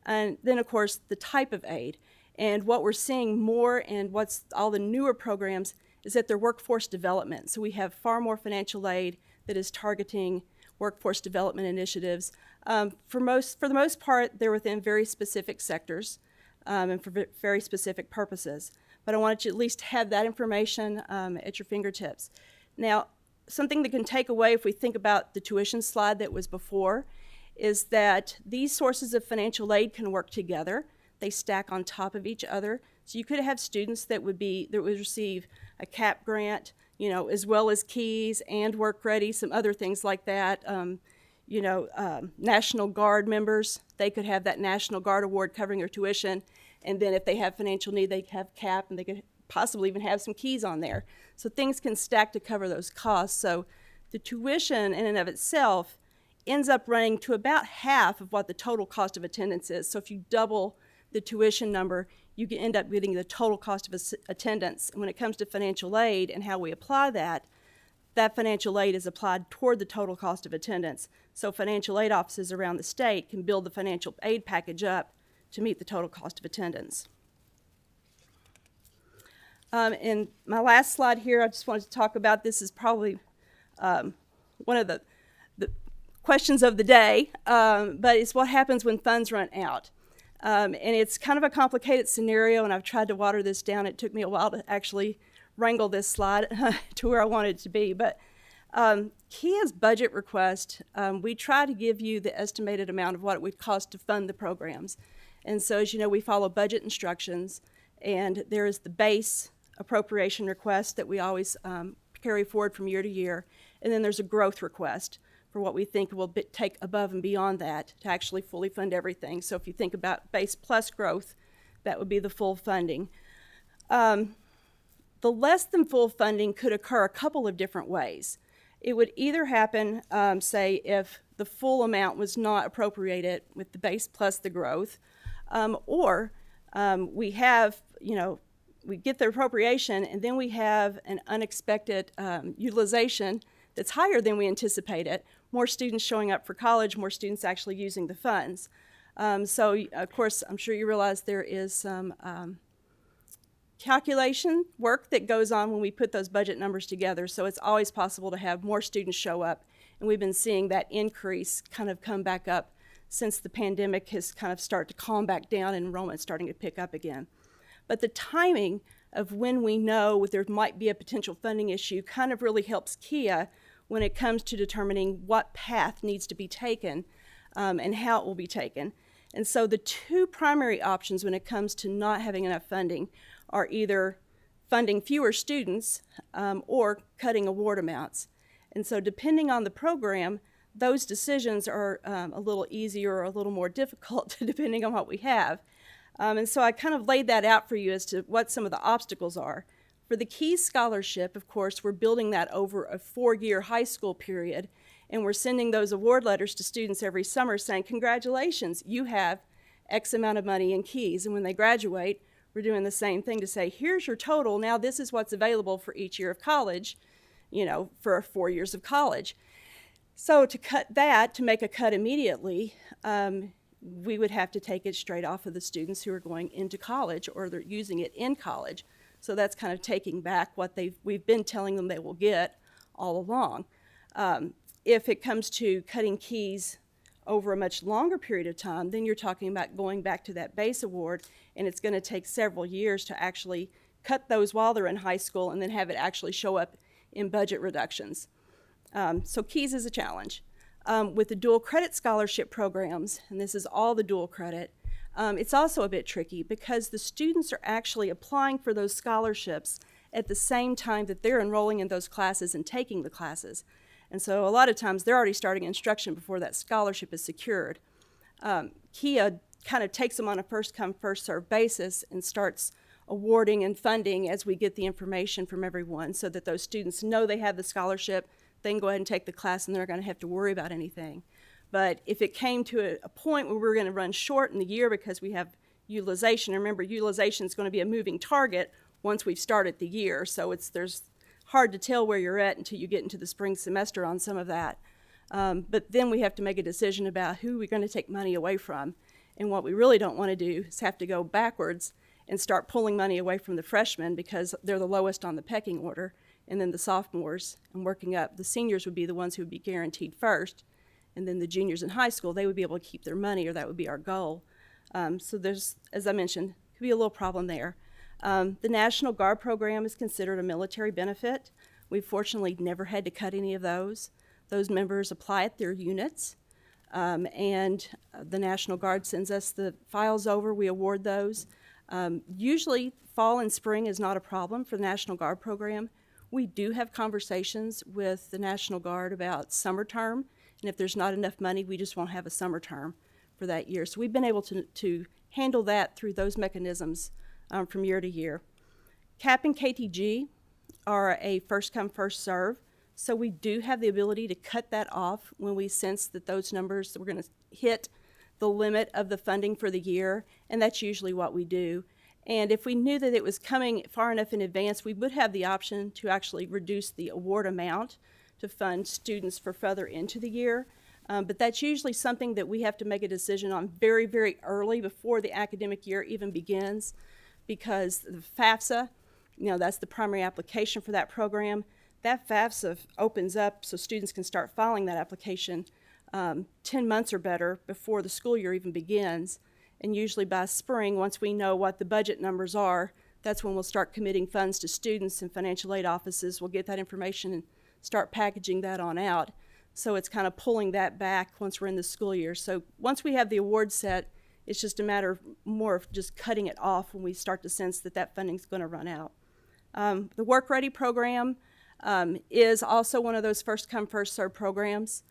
And then of course the type of aid. And what we're seeing more, and what's all the newer programs, is that they're workforce development. So we have far more financial aid that is targeting workforce development initiatives. For the most part, they're within very specific sectors and for very specific purposes. But I wanted you to at least have that information at your fingertips. Now, something that can take away if we think about the tuition slide that was before is that these sources of financial aid can work together. They stack on top of each other. So you could have students that would receive a CAP grant, as well as keys and work ready, some other things like that. National Guard members, they could have that National Guard award covering their tuition. And then if they have financial need, they have CAP, and they could possibly even have some keys on there. So things can stack to cover those costs. So the tuition in and of itself ends up running to about half of what the total cost of attendance is. So if you double the tuition number, you can end up getting the total cost of attendance. And when it comes to financial aid and how we apply that, that financial aid is applied toward the total cost of attendance. So financial aid offices around the state can build the financial aid package up to meet the total cost of attendance. And my last slide here, I just wanted to talk about, this is probably one of the questions of the day, but it's what happens when funds run out. And it's kind of a complicated scenario, and I've tried to water this down. It took me a while to actually wrangle this slide to where I wanted it to be. But KIA's budget request, we try to give you the estimated amount of what it would cost to fund the programs. And so, as you know, we follow budget instructions, and there is the base appropriation request that we always carry forward from year to year, and then there's a growth request for what we think will take above and beyond that to actually fully fund everything. So if you think about base plus growth, that would be the full funding. The less than full funding could occur a couple of different ways. It would either happen, say, if the full amount was not appropriated with the base plus the growth, or we have, we get the appropriation and then we have an unexpected utilization that's higher than we anticipated. More students showing up for college, more students actually using the funds. So, of course, I'm sure you realize there is some calculation work that goes on when we put those budget numbers together. So it's always possible to have more students show up. And we've been seeing that increase kind of come back up since the pandemic has kind of started to calm back down and enrollment starting to pick up again. But the timing of when we know there might be a potential funding issue kind of really helps KIA when it comes to determining what path needs to be taken and how it will be taken. And so the two primary options when it comes to not having enough funding are either funding fewer students or cutting award amounts. And so depending on the program, those decisions are a little easier or a little more difficult depending on what we have. And so I kind of laid that out for you as to what some of the obstacles are. For the KEYS scholarship, of course, we're building that over a 4-year high school period, and we're sending those award letters to students every summer saying, congratulations, you have X amount of money in keys. And when they graduate, we're doing the same thing to say, here's your total. Now this is what's available for each year of college, you know, for 4 years of college. So to cut that, to make a cut immediately, we would have to take it straight off of the students who are going into college or they're using it in college. So that's kind of taking back what we've been telling them they will get all along. If it comes to cutting keys over a much longer period of time, then you're talking about going back to that base award, and it's going to take several years to actually cut those while they're in high school and then have it actually show up in budget reductions. So keys is a challenge. With the dual credit scholarship programs, and this is all the dual credit, it's also a bit tricky because the students are actually applying for those scholarships at the same time that they're enrolling in those classes and taking the classes. And so a lot of times they're already starting instruction before that scholarship is secured. KIA kind of takes them on a first come, first served basis and starts awarding and funding as we get the information from everyone so that those students know they have the scholarship, they can go ahead and take the class and they're not going to have to worry about anything. But if it came to a point where we're going to run short in the year because we have utilization, remember utilization is going to be a moving target once we've started the year, so there's hard to tell where you're at until you get into the spring semester on some of that. But then we have to make a decision about who we're going to take money away from. And what we really don't want to do is have to go backwards and start pulling money away from the freshmen because they're the lowest on the pecking order, and then the sophomores and working up. The seniors would be the ones who would be guaranteed first, and then the juniors in high school, they would be able to keep their money, or that would be our goal. So there's, as I mentioned, could be a little problem there. The National Guard program is considered a military benefit. We've fortunately never had to cut any of those. Those members apply at their units, and the National Guard sends us the files over. We award those. Usually fall and spring is not a problem for the National Guard program. We do have conversations with the National Guard about summer term, and if there's not enough money, we just won't have a summer term for that year. So we've been able to handle that through those mechanisms from year to year. CAP and KTG are a first come, first serve, so we do have the ability to cut that off when we sense that those numbers, we're going to hit the limit of the funding for the year, and that's usually what we do. And if we knew that it was coming far enough in advance, we would have the option to actually reduce the award amount to fund students for further into the year. But that's usually something that we have to make a decision on very, very early before the academic year even begins, because the FAFSA, you know, that's the primary application for that program. That FAFSA opens up so students can start filing that application 10 months or better before the school year even begins. And usually by spring, once we know what the budget numbers are, that's when we'll start committing funds to students and financial aid offices. We'll get that information and start packaging that on out. So it's kind of pulling that back once we're in the school year. So once we have the award set, it's just a matter more of just cutting it off when we start to sense that that funding's going to run out. The Work Ready program is also one of those first come, first served programs.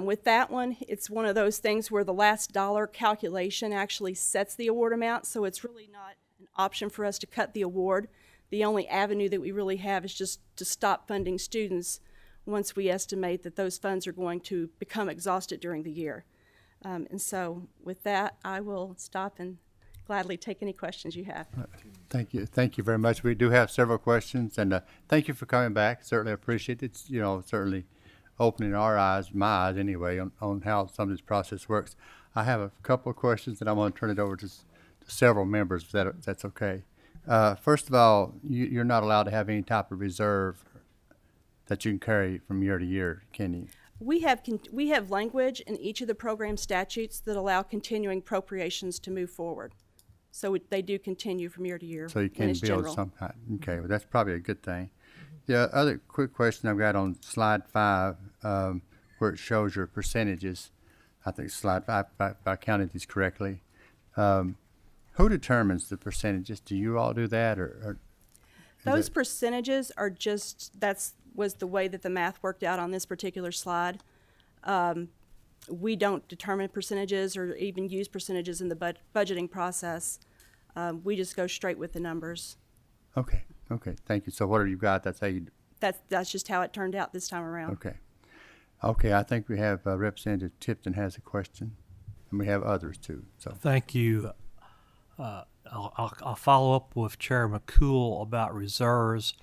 With that one, it's one of those things where the last dollar calculation actually sets the award amount, so it's really not an option for us to cut the award. The only avenue that we really have is just to stop funding students once we estimate that those funds are going to become exhausted during the year. And so with that, I will stop and gladly take any questions you have. Thank you. Thank you very much. We do have several questions, and thank you for coming back. Certainly appreciate it. It's, you know, certainly opening our eyes, my eyes anyway, on how some of this process works. I have a couple of questions, and I'm going to turn it over to several members, if that's okay. First of all, you're not allowed to have any type of reserve that you can carry from year to year, can you? We have language in each of the program statutes that allow continuing appropriations to move forward. So they do continue from year to year. So you can build general. some kind. Okay, well, that's probably a good thing. The other quick question I've got on slide 5, where it shows your percentages. I think slide 5, if I counted these correctly. Who determines the percentages? Do you all do that, or those percentages are just, was the way that the math worked out on this particular slide. We don't determine percentages or even use percentages in the budgeting process. We just go straight with the numbers. Okay, thank you. So whatever you've got, that's how you... That's just how it turned out this time around. Okay, I think we have Representative Tipton has a question. and we have others too. So Thank you. I'll follow up with Chair McCool about reserves.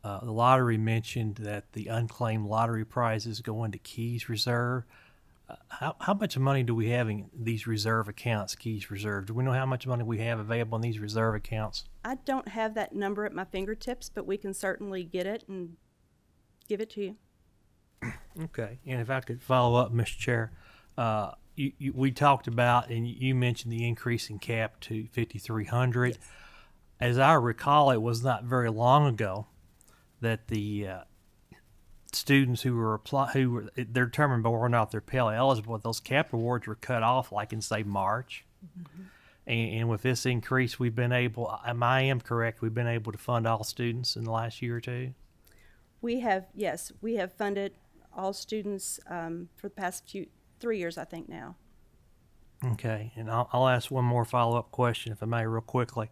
The lottery mentioned that the unclaimed lottery prizes go into Keys Reserve. How much money do we have in these reserve accounts, Keys Reserve? Do we know how much money we have available in these reserve accounts? I don't have that number at my fingertips, but we can certainly get it and give it to you. Okay, and if I could follow up, Mr. Chair, we talked about, and you mentioned the increase in cap to 5,300. Yes. As I recall, it was not very long ago that the students who were they're determined by whether or not they're Pell eligible, those cap awards were cut off, like in say March. Mm-hmm. And with this increase, we've been able, I am correct, we've been able to fund all students in the last year or two? We have funded all students for the past 3 years, I think now. Okay, and I'll ask one more follow-up question, if I may, real quickly.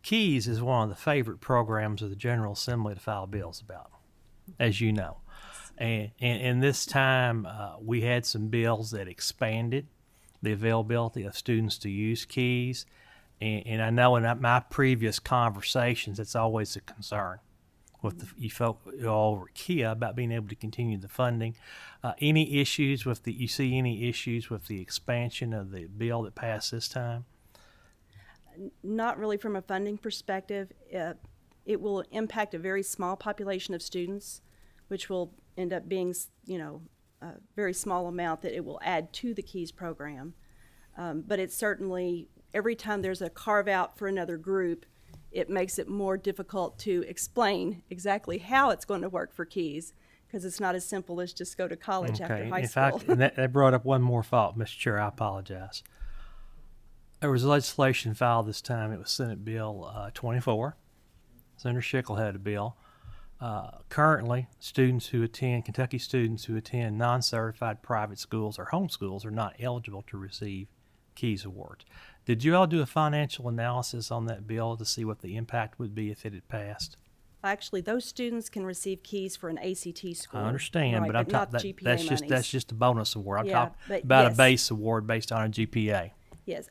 Keys is one of the favorite programs of the General Assembly to file bills about, as you know. And this time, we had some bills that expanded the availability of students to use Keys. And I know in my previous conversations, it's always a concern with you all over Kia about being able to continue the funding. Any issues with you see any issues with the expansion of the bill that passed this time? Not really from a funding perspective. It will impact a very small population of students, which will end up being, a very small amount that it will add to the Keys program. But it's certainly, every time there's a carve out for another group, it makes it more difficult to explain exactly how it's going to work for Keys, because it's not as simple as just go to college after high school. And that brought up one more fault, Mr. Chair. I apologize. There was legislation filed this time. It was Senate Bill 24. Senator Schickel had a bill. Currently, Kentucky students who attend non-certified private schools or homeschools are not eligible to receive Keys Awards. Did you all do a financial analysis on that bill to see what the impact would be if it had passed? Actually, those students can receive Keys for an ACT score. I understand, right, but I'm not talking GPA that's just a bonus award. I'm talking but about yes. a base award based on a GPA. Yes,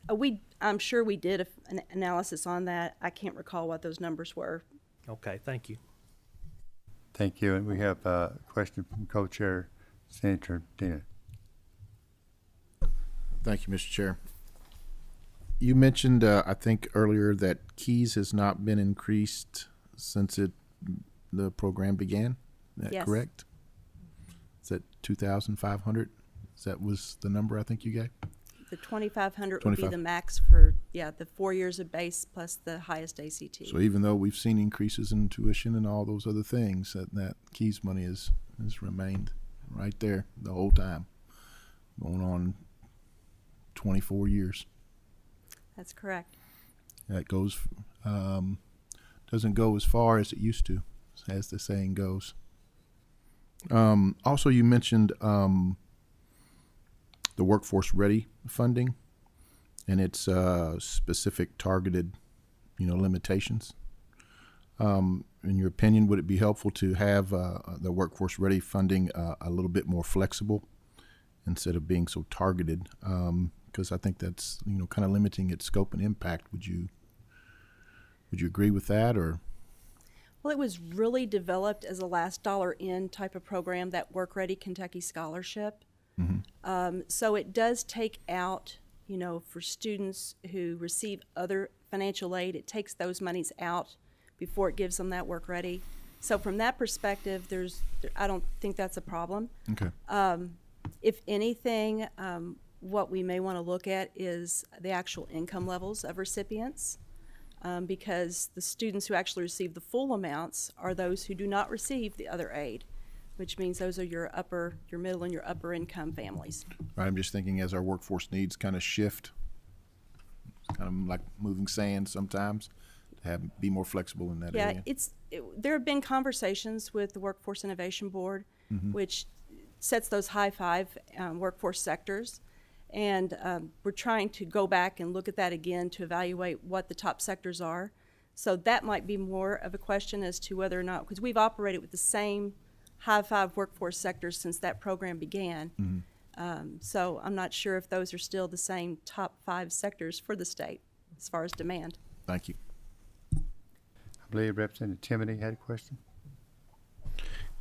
I'm sure we did an analysis on that. I can't recall what those numbers were. Okay, thank you. thank you. And we have a question from Co-Chair Senator Dina. Thank you, Mr. Chair. You mentioned, I think earlier, that Keys has not been increased since the program began. Is that Yes. correct? Is that 2,500? That was the number I think you gave? The 2,500 would be 25. the max for, the 4 years of base plus the highest ACT. So even though we've seen increases in tuition and all those other things, that Keys money has remained right there the whole time, going on 24 years. That's correct. That goes doesn't go as far as it used to, as the saying goes. Also, you mentioned the Workforce Ready funding and its specific targeted, limitations. In your opinion, would it be helpful to have the Workforce Ready funding a little bit more flexible instead of being so targeted? Because I think that's kind of limiting its scope and impact. Would you agree with that, or? Well, it was really developed as a last dollar in type of program, that Work Ready Kentucky Scholarship. Mm-hmm. So it does take out, for students who receive other financial aid, it takes those monies out before it gives them that Work Ready. So from that perspective, I don't think that's a problem. Okay. If anything, what we may want to look at is the actual income levels of recipients, because the students who actually receive the full amounts are those who do not receive the other aid, which means those are your middle and your upper income families. Right, I'm just thinking as our workforce needs kind of shift, it's kind of like moving sand sometimes, to be more flexible in that area. There have been conversations with the Workforce Innovation Board, Mm-hmm. which sets those high five workforce sectors. And we're trying to go back and look at that again to evaluate what the top sectors are. So that might be more of a question as to whether or not, because we've operated with the same high five workforce sectors since that program began. Mm-hmm. So I'm not sure if those are still the same top 5 sectors for the state as far as demand. Thank you. I believe Representative Timoney had a question.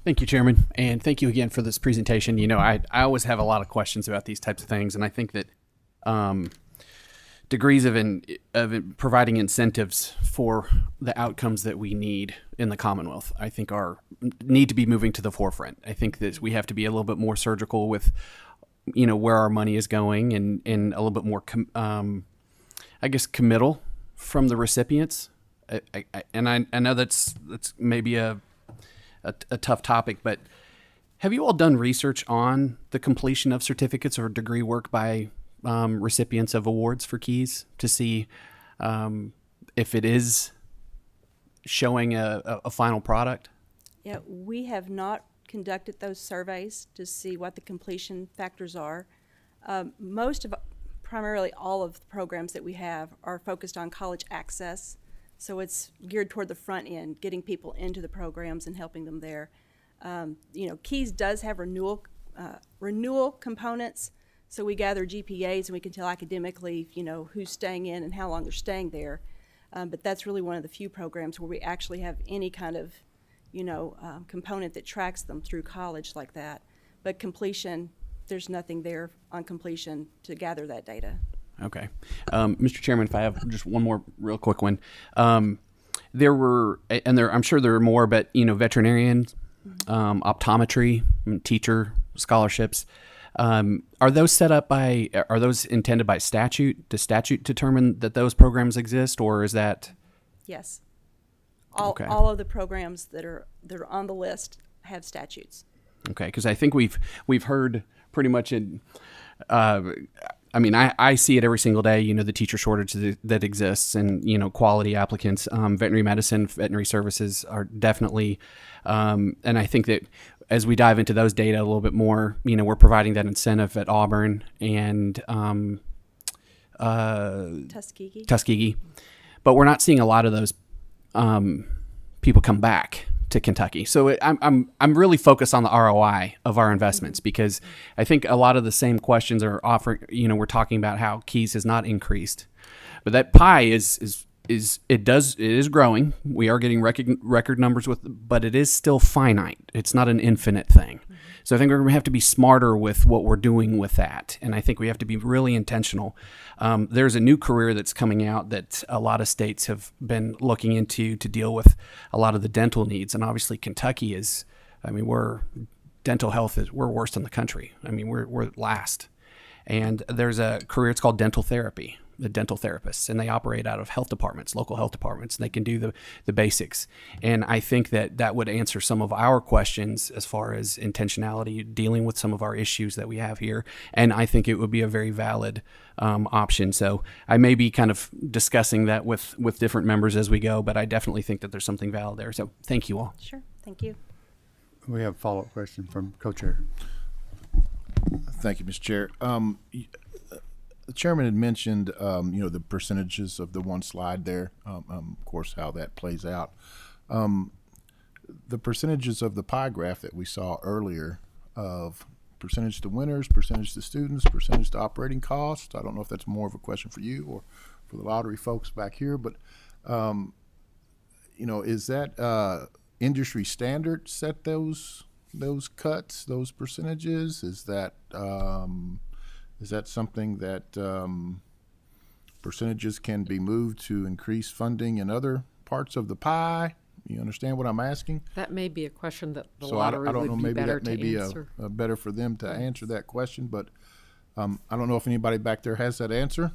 Thank you, Chairman, and thank you again for this presentation. You know, I always have a lot of questions about these types of things, and I think that degrees of providing incentives for the outcomes that we need in the Commonwealth, I think need to be moving to the forefront. I think that we have to be a little bit more surgical with, you know, where our money is going, and a little bit more, I guess, committal from the recipients. I know that's maybe a tough topic, but have you all done research on the completion of certificates or degree work by recipients of awards for keys to see if it is showing a final product? Yeah, we have not conducted those surveys to see what the completion factors are. Primarily all of the programs that we have are focused on college access. So it's geared toward the front end, getting people into the programs and helping them there. You know, Keys does have renewal components, so we gather GPAs and we can tell academically, you know, who's staying in and how long they're staying there. But that's really one of the few programs where we actually have any kind of, you know, component that tracks them through college like that. But completion, there's nothing there on completion to gather that data. Okay. Mr. Chairman, if I have just one more real quick one. There were, and I'm sure there are more, but, you know, veterinarians, optometry, teacher scholarships, are those are those intended by statute? Does statute determine that those programs exist, or is that? Yes. Okay. All of the programs that are on the list have statutes. Okay, because I think we've heard pretty much in, I mean, I see it every single day, you know, the teacher shortage that exists, and, you know, quality applicants. Veterinary medicine, veterinary services are definitely, and I think that as we dive into those data a little bit more, you know, we're providing that incentive at Auburn and Tuskegee, but we're not seeing a lot of those people come back to Kentucky. So I'm really focused on the ROI of our investments, because I think a lot of the same questions are offering, you know, we're talking about how Keys has not increased, but that pie is growing. We are getting record numbers but it is still finite. It's not an infinite thing. So I think we're going to have to be smarter with what we're doing with that. And I think we have to be really intentional. There's a new career that's coming out that a lot of states have been looking into to deal with a lot of the dental needs. And obviously Kentucky is, I mean, we're worst in the country. I mean, we're last. And there's a career, it's called dental therapy, the dental therapists, and they operate out of health departments, local health departments, and they can do the basics. And I think that would answer some of our questions as far as intentionality, dealing with some of our issues that we have here. And I think it would be a very valid option. So I may be kind of discussing that with different members as we go, but I definitely think that there's something valid there. So thank you all. Sure, thank you. We have a follow-up question from Co-Chair. Thank you, Mr. Chair. The chairman had mentioned, you know, the percentages of the one slide there, of course, how that plays out. The percentages of the pie graph that we saw earlier of percentage to winners, percentage to students, percentage to operating costs. I don't know if that's more of a question for you or for the lottery folks back here, but, you know, is that industry standard set those cuts, those percentages? Is that something that percentages can be moved to increase funding in other parts of the pie? You understand what I'm asking? That may be a question that the So lottery I don't know, would be maybe better that may to be answer. better for them to answer that question, but I don't know if anybody back there has that answer.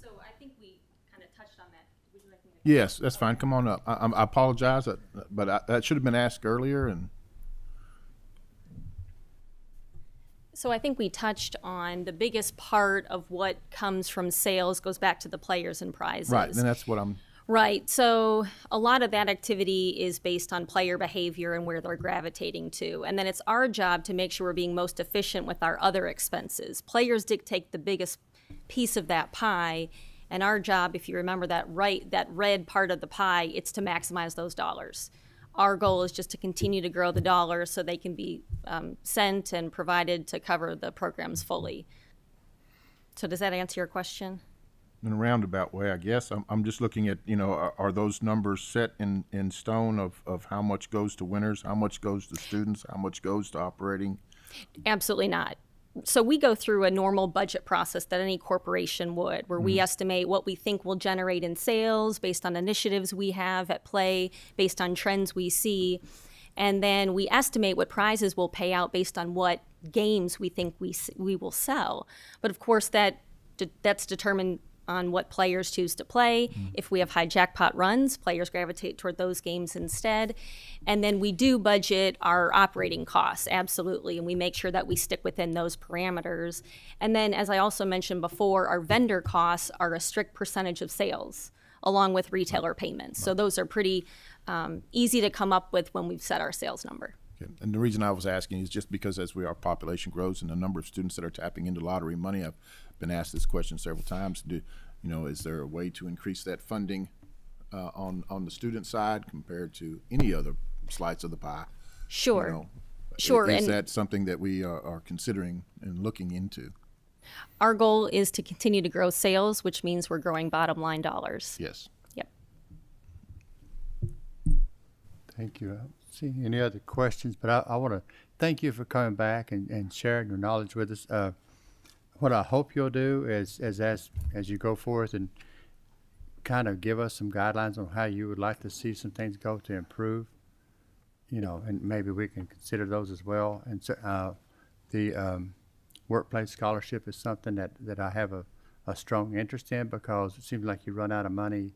So I think we kind of touched on that. Would you like me to? Yes, that's fine. Come on up. I apologize, but that should have been asked earlier. And So I think we touched on the biggest part of what comes from sales goes back to the players and prizes. right, then that's what I'm. Right. So a lot of that activity is based on player behavior and where they're gravitating to. And then it's our job to make sure we're being most efficient with our other expenses. Players dictate the biggest piece of that pie. And our job, if you remember that red part of the pie, it's to maximize those dollars. Our goal is just to continue to grow the dollars so they can be sent and provided to cover the programs fully. So does that answer your question? In a roundabout way, I guess. I'm just looking at, are those numbers set in stone of how much goes to winners, how much goes to students, how much goes to operating? Absolutely not. So we go through a normal budget process that any corporation would, where we estimate what we think will generate in sales based on initiatives we have at play, based on trends we see. And then we estimate what prizes will pay out based on what games we think we will sell. But of course, that's determined on what players choose to play. If we have high jackpot runs, players gravitate toward those games instead. And then we do budget our operating costs, absolutely, and we make sure that we stick within those parameters. And then, as I also mentioned before, our vendor costs are a strict percentage of sales, along with retailer payments. So those are pretty easy to come up with when we've set our sales number. Okay. And the reason I was asking is just because as our population grows and the number of students that are tapping into lottery money, I've been asked this question several times. Is there a way to increase that funding on the student side compared to any other slice of the pie? Sure. Sure. Is that something that we are considering and looking into? Our goal is to continue to grow sales, which means we're growing bottom line dollars. Yes. Yep. Thank you. I don't see any other questions, but I want to thank you for coming back and sharing your knowledge with us. What I hope you'll do is as you go forth and kind of give us some guidelines on how you would like to see some things go to improve, and maybe we can consider those as well. And so, the workplace scholarship is something that I have a strong interest in, because it seems like you run out of money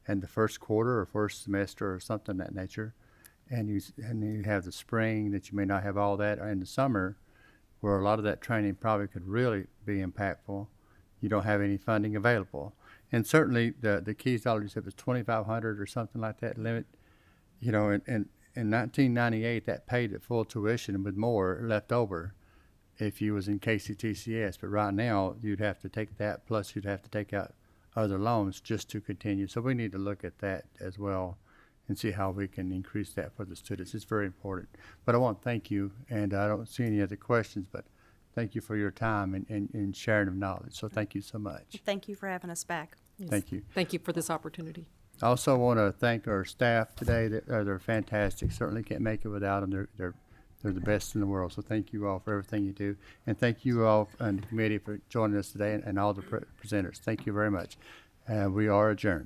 in the first quarter or first semester or something of that nature, and you have the spring that you may not have all that, or in the summer, where a lot of that training probably could really be impactful. You don't have any funding available. And certainly the Keys dollar, you said, was $2,500 or something like that limit. In 1998, that paid at full tuition with more left over if you was in KCTCS. But right now, you'd have to take that, plus you'd have to take out other loans just to continue. So we need to look at that as well and see how we can increase that for the students. It's very important. But I want to thank you, and I don't see any other questions, but thank you for your time and sharing of knowledge. So thank you so much. Thank you for having us back. Yes. Thank you. Thank you for this opportunity. I also want to thank our staff today. They're fantastic. Certainly can't make it without them. They're the best in the world. So thank you all for everything you do. And thank you all on the committee for joining us today, and all the presenters. Thank you very much. We are adjourned.